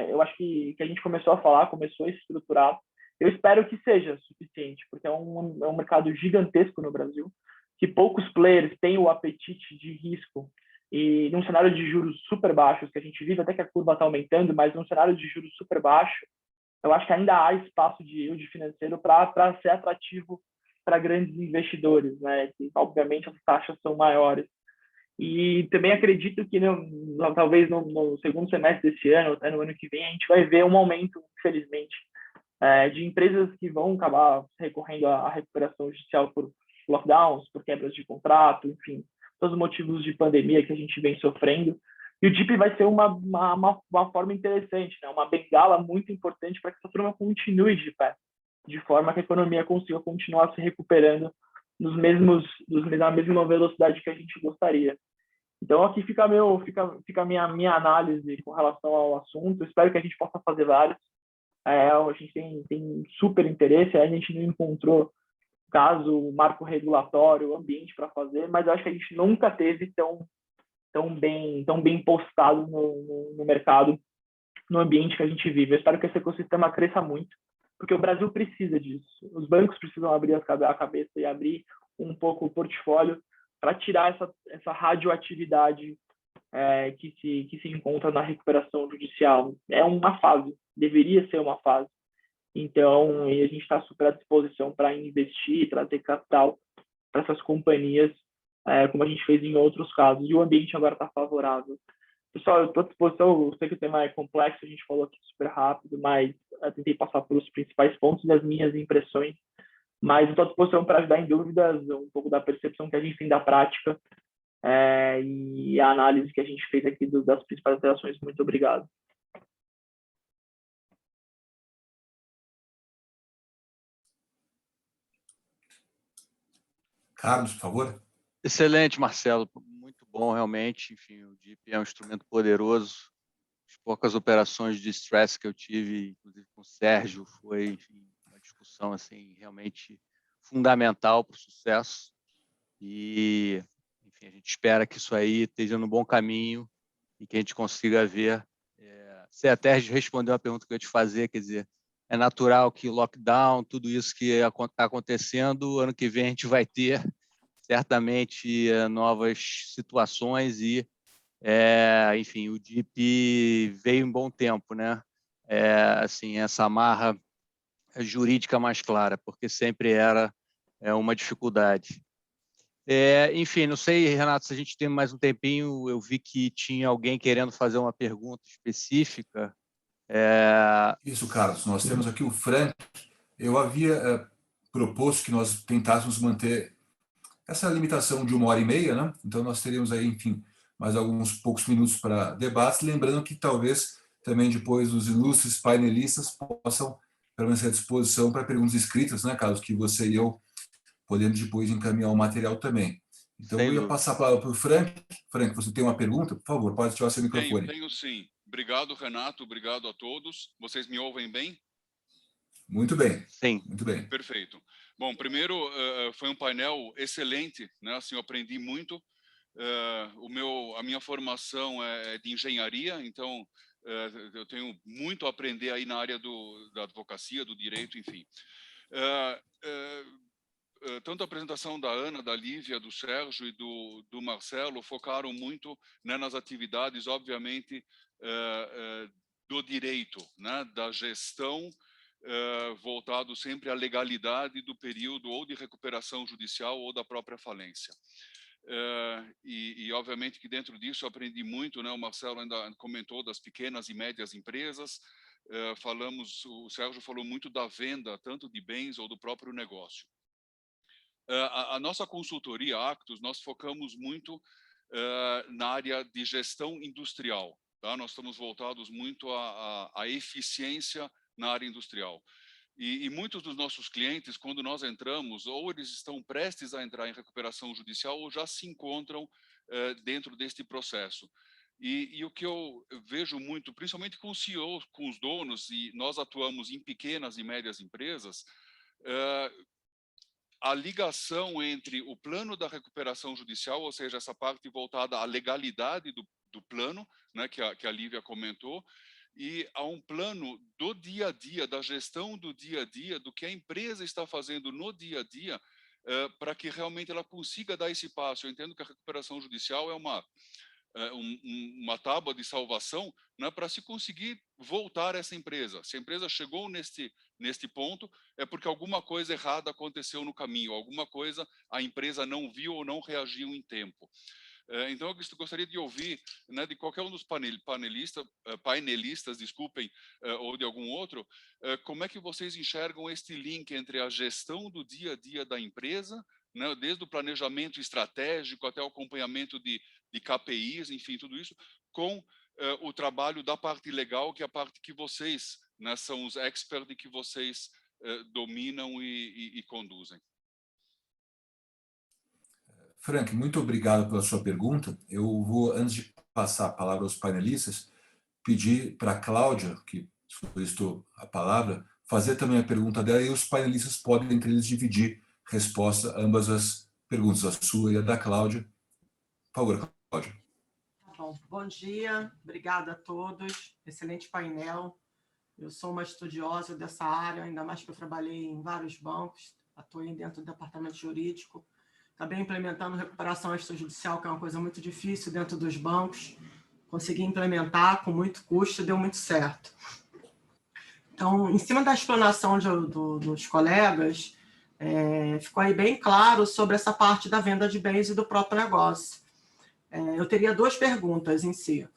eu acho que a gente começou a falar, começou a estruturar. Eu espero que seja suficiente, porque é um mercado gigantesco no Brasil, que poucos players têm o apetite de risco. E num cenário de juros super baixos, que a gente vive, até que a curva está aumentando, mas num cenário de juros super baixo, eu acho que ainda há espaço de yield financeiro para ser atrativo para grandes investidores, né? Que, obviamente, as taxas são maiores. E também acredito que talvez no segundo semestre desse ano, até no ano que vem, a gente vai ver um aumento, infelizmente, de empresas que vão acabar recorrendo à recuperação judicial por lockdowns, por quebras de contrato, enfim, todos os motivos de pandemia que a gente vem sofrendo. E o DIP vai ser uma forma interessante, né? Uma bengala muito importante para que essa turma continue de pé, de forma que a economia consiga continuar se recuperando na mesma velocidade que a gente gostaria. Então, aqui fica a minha análise com relação ao assunto. Espero que a gente possa fazer vários. A gente tem super interesse, a gente não encontrou caso, marco regulatório, ambiente para fazer, mas eu acho que a gente nunca teve tão bem postado no mercado, no ambiente que a gente vive. Eu espero que esse ecossistema cresça muito, porque o Brasil precisa disso. Os bancos precisam abrir a cabeça e abrir um pouco o portfólio para tirar essa radioatividade que se encontra na recuperação judicial. É uma fase, deveria ser uma fase. Então, a gente está super à disposição para investir, trazer capital para essas companhias, como a gente fez em outros casos, e o ambiente agora está favorável. Pessoal, eu estou à disposição, eu sei que o tema é complexo, a gente falou aqui super rápido, mas eu tentei passar pelos principais pontos das minhas impressões, mas eu estou à disposição para ajudar em dúvidas, um pouco da percepção que a gente tem da prática, e a análise que a gente fez aqui das principais alterações. Muito obrigado. Carlos, por favor. Excelente, Marcelo. Muito bom, realmente. Enfim, o DIP é um instrumento poderoso. As poucas operações de stress que eu tive, inclusive com o Sérgio, foi, enfim, uma discussão assim, realmente fundamental para o sucesso. E, enfim, a gente espera que isso aí esteja no bom caminho e que a gente consiga ver. Você até respondeu a pergunta que eu ia te fazer, quer dizer, é natural que lockdown, tudo isso que está acontecendo, ano que vem a gente vai ter certamente novas situações e, enfim, o DIP veio em bom tempo, né? Assim, essa amarra jurídica mais clara, porque sempre era uma dificuldade. Enfim, não sei, Renato, se a gente tem mais um tempinho, eu vi que tinha alguém querendo fazer uma pergunta específica. Isso, Carlos. Nós temos aqui o Frank. Eu havia proposto que nós tentássemos manter essa limitação de 1h30, né? Então nós teríamos aí, enfim, mais alguns poucos minutos para debates, lembrando que talvez também depois os ilustres painelistas possam permanecer à disposição para perguntas escritas, né, Carlos, que você e eu podemos depois encaminhar o material também. Então Sem eu ia dúvida. passar a palavra para o Frank. Frank, você tem uma pergunta? Por favor, pode ativar seu microfone. Tenho sim. Obrigado, Renato. Obrigado a todos. Vocês me ouvem bem? Muito bem. Sim. Muito bem. Perfeito. Bom, primeiro, foi um painel excelente, né? Assim, eu aprendi muito. A minha formação é de engenharia, então eu tenho muito a aprender aí na área da advocacia, do direito, enfim. Tanto a apresentação da Ana, da Lívia, do Sérgio e do Marcelo focaram muito, né, nas atividades, obviamente, do direito, né, da gestão, voltado sempre à legalidade do período ou de recuperação judicial ou da própria falência. Obviamente que dentro disso eu aprendi muito, né? O Marcelo ainda comentou das pequenas e médias empresas, o Sérgio falou muito da venda, tanto de bens ou do próprio negócio. A nossa consultoria Actus, nós focamos muito na área de gestão industrial, tá? Nós estamos voltados muito à eficiência na área industrial. E muitos dos nossos clientes, quando nós entramos, ou eles estão prestes a entrar em recuperação judicial ou já se encontram dentro deste processo. E o que eu vejo muito, principalmente com os CEOs, com os donos, e nós atuamos em pequenas e médias empresas, a ligação entre o plano da recuperação judicial, ou seja, essa parte voltada à legalidade do plano, né, que a Lívia comentou, e a um plano do dia a dia, da gestão do dia a dia, do que a empresa está fazendo no dia a dia, para que realmente ela consiga dar esse passo. Eu entendo que a recuperação judicial é uma tábua de salvação, né, para se conseguir voltar essa empresa. Se a empresa chegou neste ponto, é porque alguma coisa errada aconteceu no caminho, alguma coisa a empresa não viu ou não reagiu em tempo. Então, eu gostaria de ouvir, né, de qualquer um dos painelistas, desculpem, ou de algum outro, como é que vocês enxergam este link entre a gestão do dia a dia da empresa, né, desde o planejamento estratégico até o acompanhamento de KPIs, enfim, tudo isso, com o trabalho da parte legal, que é a parte que vocês, né, são os experts e que vocês dominam e conduzem. Frank, muito obrigado pela sua pergunta. Eu vou, antes de passar a palavra aos painelistas, pedir para a Cláudia, que solicitou a palavra, fazer também a pergunta dela, e os painelistas podem, entre eles, dividir resposta a ambas as perguntas, a sua e a da Cláudia. Por favor, Cláudia. Bom dia, obrigada a todos, excelente painel. Eu sou uma estudiosa dessa área, ainda mais que eu trabalhei em vários bancos, atuei dentro do departamento jurídico. acabei implementando recuperação extrajudicial, que é uma coisa muito difícil dentro dos bancos. Consegui implementar com muito custo e deu muito certo. Então, em cima da explanação dos colegas, ficou aí bem claro sobre essa parte da venda de bens e do próprio negócio. Eu teria 2 perguntas em si.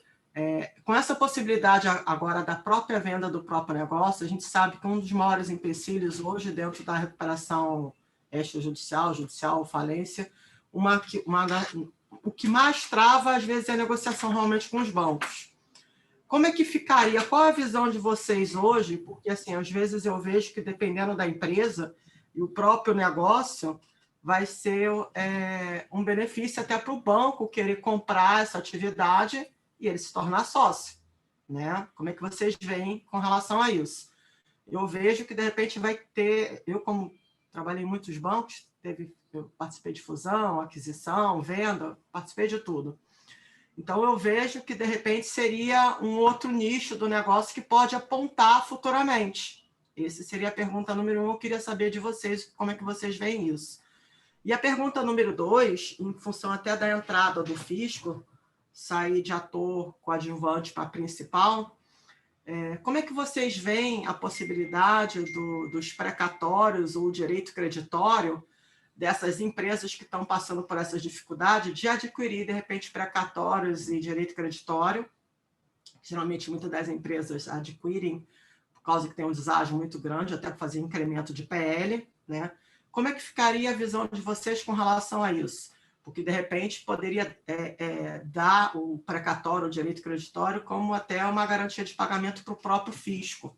Com essa possibilidade agora da própria venda do próprio negócio, a gente sabe que um dos maiores empecilhos hoje dentro da recuperação extrajudicial, judicial ou falência, o que mais trava, às vezes, é a negociação realmente com os bancos. Como é que ficaria? Qual a visão de vocês hoje? Porque, assim, às vezes eu vejo que, dependendo da empresa e o próprio negócio, vai ser um benefício até para o banco querer comprar essa atividade e ele se tornar sócio, né? Como é que vocês veem com relação a isso? Eu vejo que, de repente, vai ter... Eu, como trabalhei em muitos bancos, eu participei de fusão, aquisição, venda, participei de tudo. Então, eu vejo que, de repente, seria um outro nicho do negócio que pode apontar futuramente. Essa seria a pergunta número 1. Eu queria saber de vocês como é que vocês veem isso. E a pergunta número 2, em função até da entrada do fisco, sair de ator coadjuvante para principal, como é que vocês veem a possibilidade dos precatórios ou direito creditório dessas empresas que estão passando por essas dificuldades de adquirir, de repente, precatórios e direito creditório? Geralmente, muitas das empresas adquirem por causa que tem um deságio muito grande, até para fazer incremento de PL, né? Como é que ficaria a visão de vocês com relação a isso? Porque, de repente, poderia dar o precatório, o direito creditório, como até uma garantia de pagamento para o próprio fisco.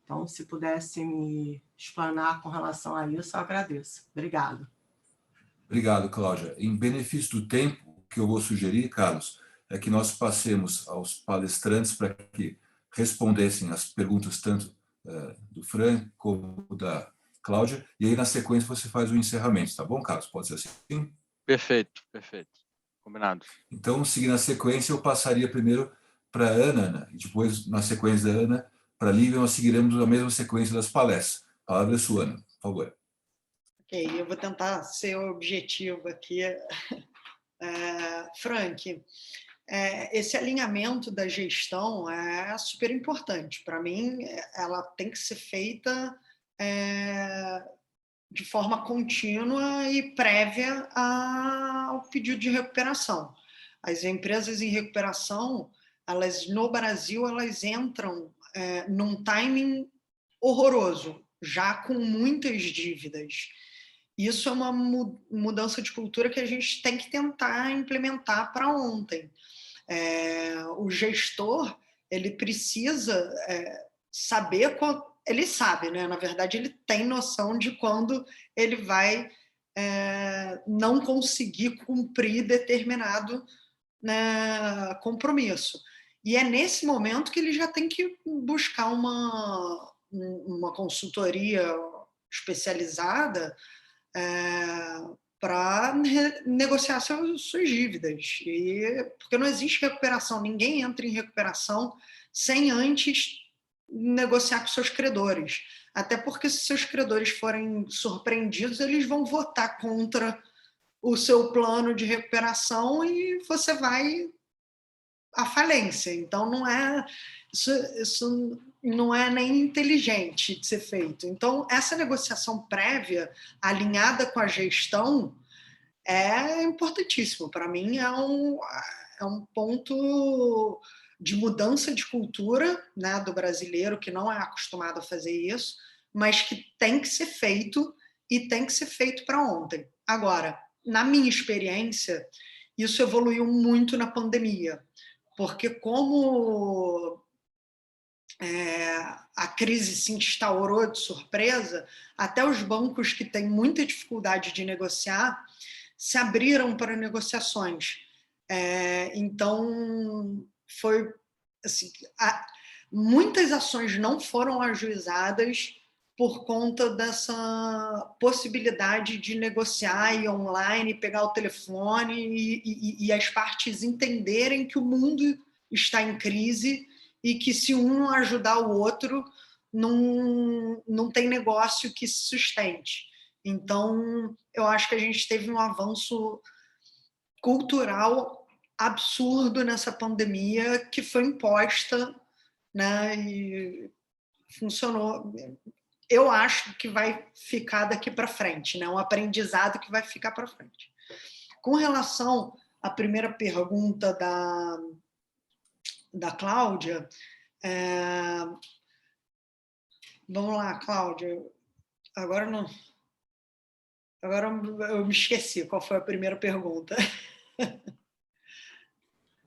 Então, se pudesse me explanar com relação a isso, eu agradeço. Obrigado. Obrigado, Cláudia. Em benefício do tempo, o que eu vou sugerir, Carlos, é que nós passemos aos palestrantes para que respondessem as perguntas tanto do Fran como da Cláudia, e aí, na sequência, você faz o encerramento, tá bom, Carlos? Pode ser assim? Perfeito, perfeito. Combinado. Então, seguindo a sequência, eu passaria primeiro para a Ana, e depois, na sequência da Ana, para a Lívia, nós seguiremos a mesma sequência das palestras. A palavra é sua, Ana, por favor. Ok, eu vou tentar ser objetivo aqui. Frank, esse alinhamento da gestão é super importante. Para mim, ela tem que ser feita de forma contínua e prévia ao pedido de recuperação. As empresas em recuperação, elas no Brasil, elas entram num timing horroroso, já com muitas dívidas. Isso é uma mudança de cultura que a gente tem que tentar implementar para ontem. O gestor, ele precisa saber ele sabe, né? Na verdade, ele tem noção de quando ele vai não conseguir cumprir determinado, né, compromisso. E é nesse momento que ele já tem que buscar uma consultoria especializada para negociar suas dívidas. Porque não existe recuperação, ninguém entra em recuperação sem antes negociar com seus credores. Até porque, se seus credores forem surpreendidos, eles vão votar contra o seu plano de recuperação e você vai à falência. Então, isso não é nem inteligente de ser feito. Então, essa negociação prévia, alinhada com a gestão, é importantíssimo. Para mim, é um ponto de mudança de cultura, né, do brasileiro, que não é acostumado a fazer isso, mas que tem que ser feito e tem que ser feito para ontem. Agora, na minha experiência, isso evoluiu muito na pandemia, porque como a crise se instaurou de surpresa, até os bancos que têm muita dificuldade de negociar se abriram para negociações. Então, foi assim, muitas ações não foram ajuizadas por conta dessa possibilidade de negociar e online, pegar o telefone e as partes entenderem que o mundo está em crise e que se um não ajudar o outro, não tem negócio que se sustente. Então, eu acho que a gente teve um avanço cultural absurdo nessa pandemia que foi imposta, né? E funcionou. Eu acho que vai ficar daqui para frente, né? Um aprendizado que vai ficar para frente. Com relação à primeira pergunta da Cláudia, vamos lá, Cláudia. Agora eu me esqueci qual foi a primeira pergunta.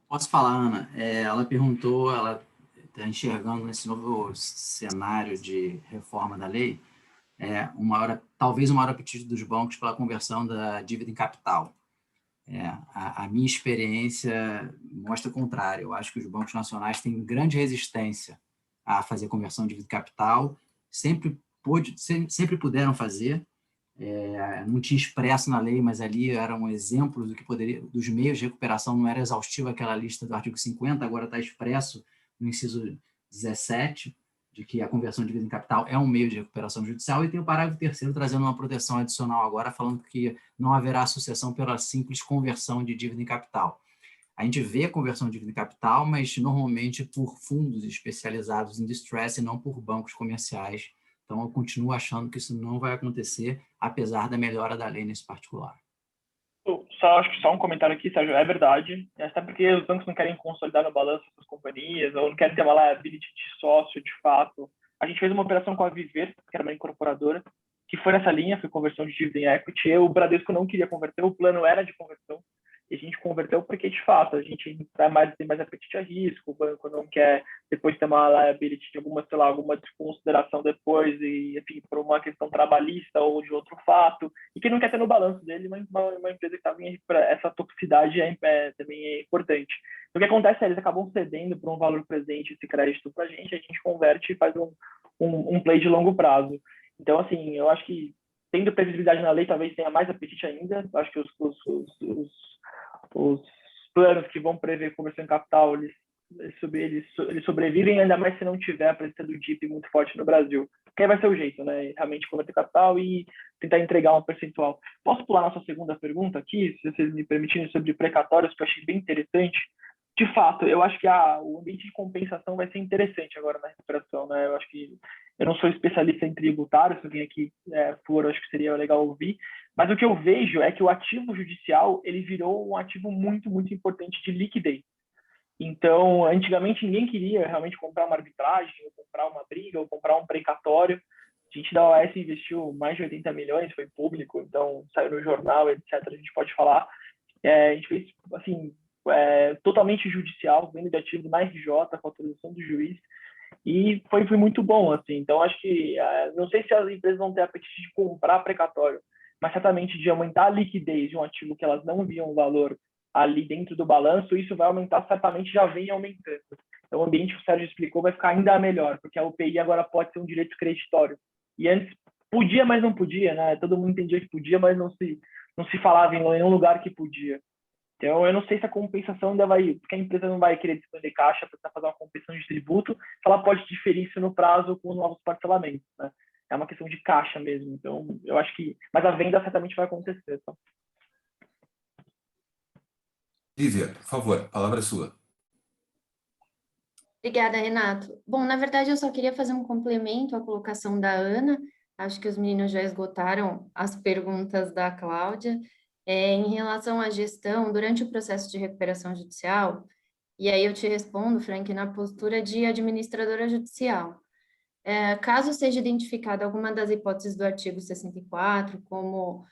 Posso falar, Ana? Ela perguntou, ela está enxergando nesse novo cenário de reforma da lei, talvez o maior apetite dos bancos pela conversão da dívida em capital. A minha experiência mostra o contrário. Eu acho que os bancos nacionais têm grande resistência a fazer conversão de dívida em capital, sempre puderam fazer. Não tinha expresso na lei, mas ali eram exemplos do que poderia, dos meios de recuperação. Não era exaustiva aquela lista do artigo 50, agora está expresso no inciso 17, de que a conversão de dívida em capital é um meio de recuperação judicial, e tem o parágrafo 3º trazendo uma proteção adicional agora, falando que não haverá sucessão pela simples conversão de dívida em capital. A gente vê a conversão de dívida em capital, mas normalmente por fundos especializados em distress e não por bancos comerciais. Então, eu continuo achando que isso não vai acontecer, apesar da melhora da lei nesse particular. Acho que só um comentário aqui, Sérgio, é verdade, até porque os bancos não querem consolidar no balanço das companhias, ou não querem ter uma liability de sócio, de fato. A gente fez uma operação com a Viver, que era uma incorporadora, que foi nessa linha, foi conversão de dívida em equity. O Bradesco não queria converter, o plano era de conversão, e a gente converteu porque, de fato, a gente tem mais apetite a risco, o banco não quer depois ter uma liability de alguma desconsideração depois, e, enfim, por uma questão trabalhista ou de outro fato, e que não quer ter no balanço dele uma empresa que estava em essa toxicidade também é importante. Então, o que acontece é eles acabam cedendo por um valor presente esse crédito para a gente converte e faz um play de longo prazo. Então, assim, eu acho que tendo previsibilidade na lei, talvez tenha mais apetite ainda. Eu acho que os planos que vão prever conversão em capital, eles sobrevivem, ainda mais se não tiver a presença do DIP muito forte no Brasil. Porque aí vai ser o jeito, né? Realmente converter capital e tentar entregar um percentual. Posso pular nossa segunda pergunta aqui, se vocês me permitirem, sobre precatórios, que eu achei bem interessante. De fato, eu acho que o ambiente de compensação vai ser interessante agora na recuperação, né? Eu acho que eu não sou especialista em tributário, se alguém aqui for, acho que seria legal ouvir, mas o que eu vejo é que o ativo judicial ele virou um ativo muito, muito importante de liquidez. Então, antigamente ninguém queria realmente comprar uma arbitragem, ou comprar uma briga, ou comprar um precatório. A gente da OAS investiu mais de 80 milhões, foi público, então saiu no jornal, etc. A gente pode falar. A gente fez, assim, totalmente judicial, vendo de ativo na RJ, com a autorização do juiz, e foi muito bom, assim. Então, acho que, não sei se as empresas vão ter apetite de comprar precatório, mas certamente de aumentar a liquidez de um ativo que elas não viam valor ali dentro do balanço, isso vai aumentar, certamente já vem aumentando. Então, o ambiente que o Sérgio explicou vai ficar ainda melhor, porque a UPI agora pode ser um direito creditório. E antes podia, mas não podia, né? Todo mundo entendia que podia, mas não se falava em nenhum lugar que podia. Então, eu não sei se a compensação ainda vai, porque a empresa não vai querer despender caixa para fazer uma compensação de tributo, se ela pode diferir isso no prazo com os novos parcelamentos, né? É uma questão de caixa mesmo. Então, eu acho que... Mas a venda certamente vai acontecer. Tá? Lívia, por favor, a palavra é sua. Obrigada, Renato. Bom, na verdade, eu só queria fazer um complemento à colocação da Ana. Acho que os meninos já esgotaram as perguntas da Cláudia. Em relação à gestão, durante o processo de recuperação judicial, e aí eu te respondo, Frank, na postura de administradora judicial. Caso seja identificada alguma das hipóteses do artigo 64, como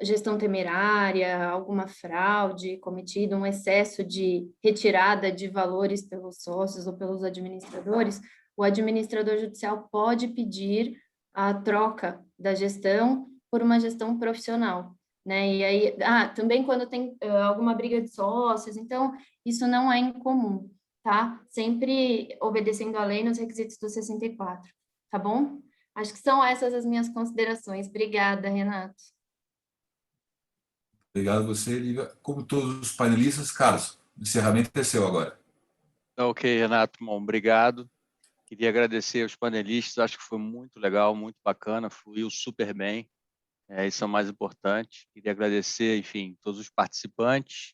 gestão temerária, alguma fraude cometida, um excesso de retirada de valores pelos sócios ou pelos administradores, o administrador judicial pode pedir a troca da gestão por uma gestão profissional, né? E aí, também quando tem alguma briga de sócios, então isso não é incomum, tá? Sempre obedecendo à lei nos requisitos do 64, tá bom? Acho que são essas as minhas considerações. Obrigada, Renato. Obrigado a você, Lívia. Como todos os panelistas, Carlos, o encerramento é seu agora. Ok, Renato, bom, obrigado. Queria agradecer aos panelistas, acho que foi muito legal, muito bacana, fluiu super bem. Isso é o mais importante. Queria agradecer, enfim, todos os participantes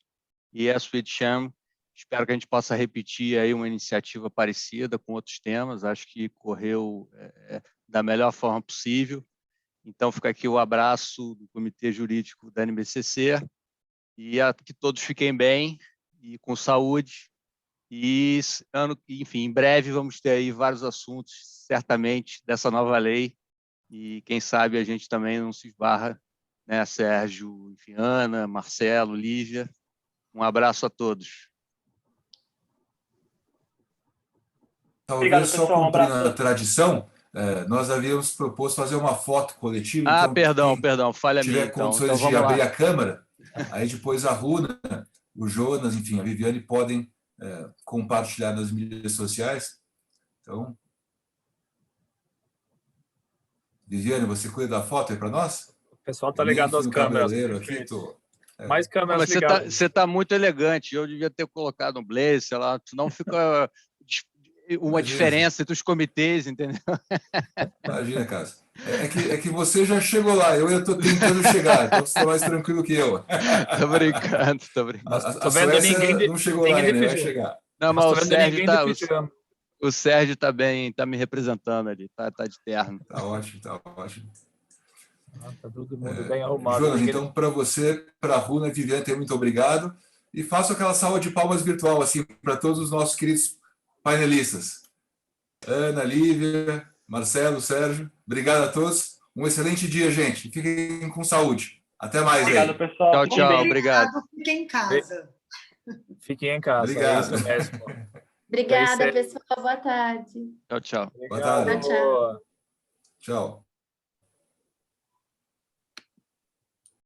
e a Sweet Sham. Espero que a gente possa repetir aí uma iniciativa parecida com outros temas. Acho que correu da melhor forma possível. Então, fica aqui o abraço do Comitê Jurídico da NBCC e que todos fiquem bem e com saúde. E, enfim, em breve vamos ter aí vários assuntos, certamente, dessa nova lei. E quem sabe a gente também não se esbarra, né, Sérgio, enfim, Ana, Marcelo, Lívia. Um abraço a todos. Talvez só cumprindo a tradição, nós havíamos proposto fazer uma foto coletiva. Então, perdão, falha minha. Tiver condições de abrir a câmera, aí depois a Runa, o Jonas, enfim, a Viviane podem compartilhar nas mídias sociais. Então, Viviane, você cuida da foto aí para nós? O pessoal está ligado às câmeras. Aqui, Mais câmeras ligadas. Você está muito elegante. Eu devia ter colocado um blazer, sei lá, senão fica uma diferença entre os comitês, entendeu? Imagina, Cássio. É que você já chegou lá, eu estou tentando chegar, então você está mais tranquilo que eu. Tô brincando. A Suécia não chegou lá ainda, vai chegar. Não, mas o Sérgio está bem, está me representando ali, está de terno. Está ótimo, está ótimo. Está todo mundo bem arrumado. Jonas, então, para você, para a Runa e Viviane, muito obrigado. E faço aquela salva de palmas virtual assim, para todos os nossos queridos painelistas. Ana, Lívia, Marcelo, Sérgio, obrigado a todos. Um excelente dia, gente. Fiquem com saúde. Até mais. Obrigado, pessoal. Tchau, obrigado. Fiquem em casa. Fiquem em casa. Obrigado. É isso mesmo. Obrigada, pessoal. Boa tarde. Tchau. Boa tarde. Tchau. Tchau.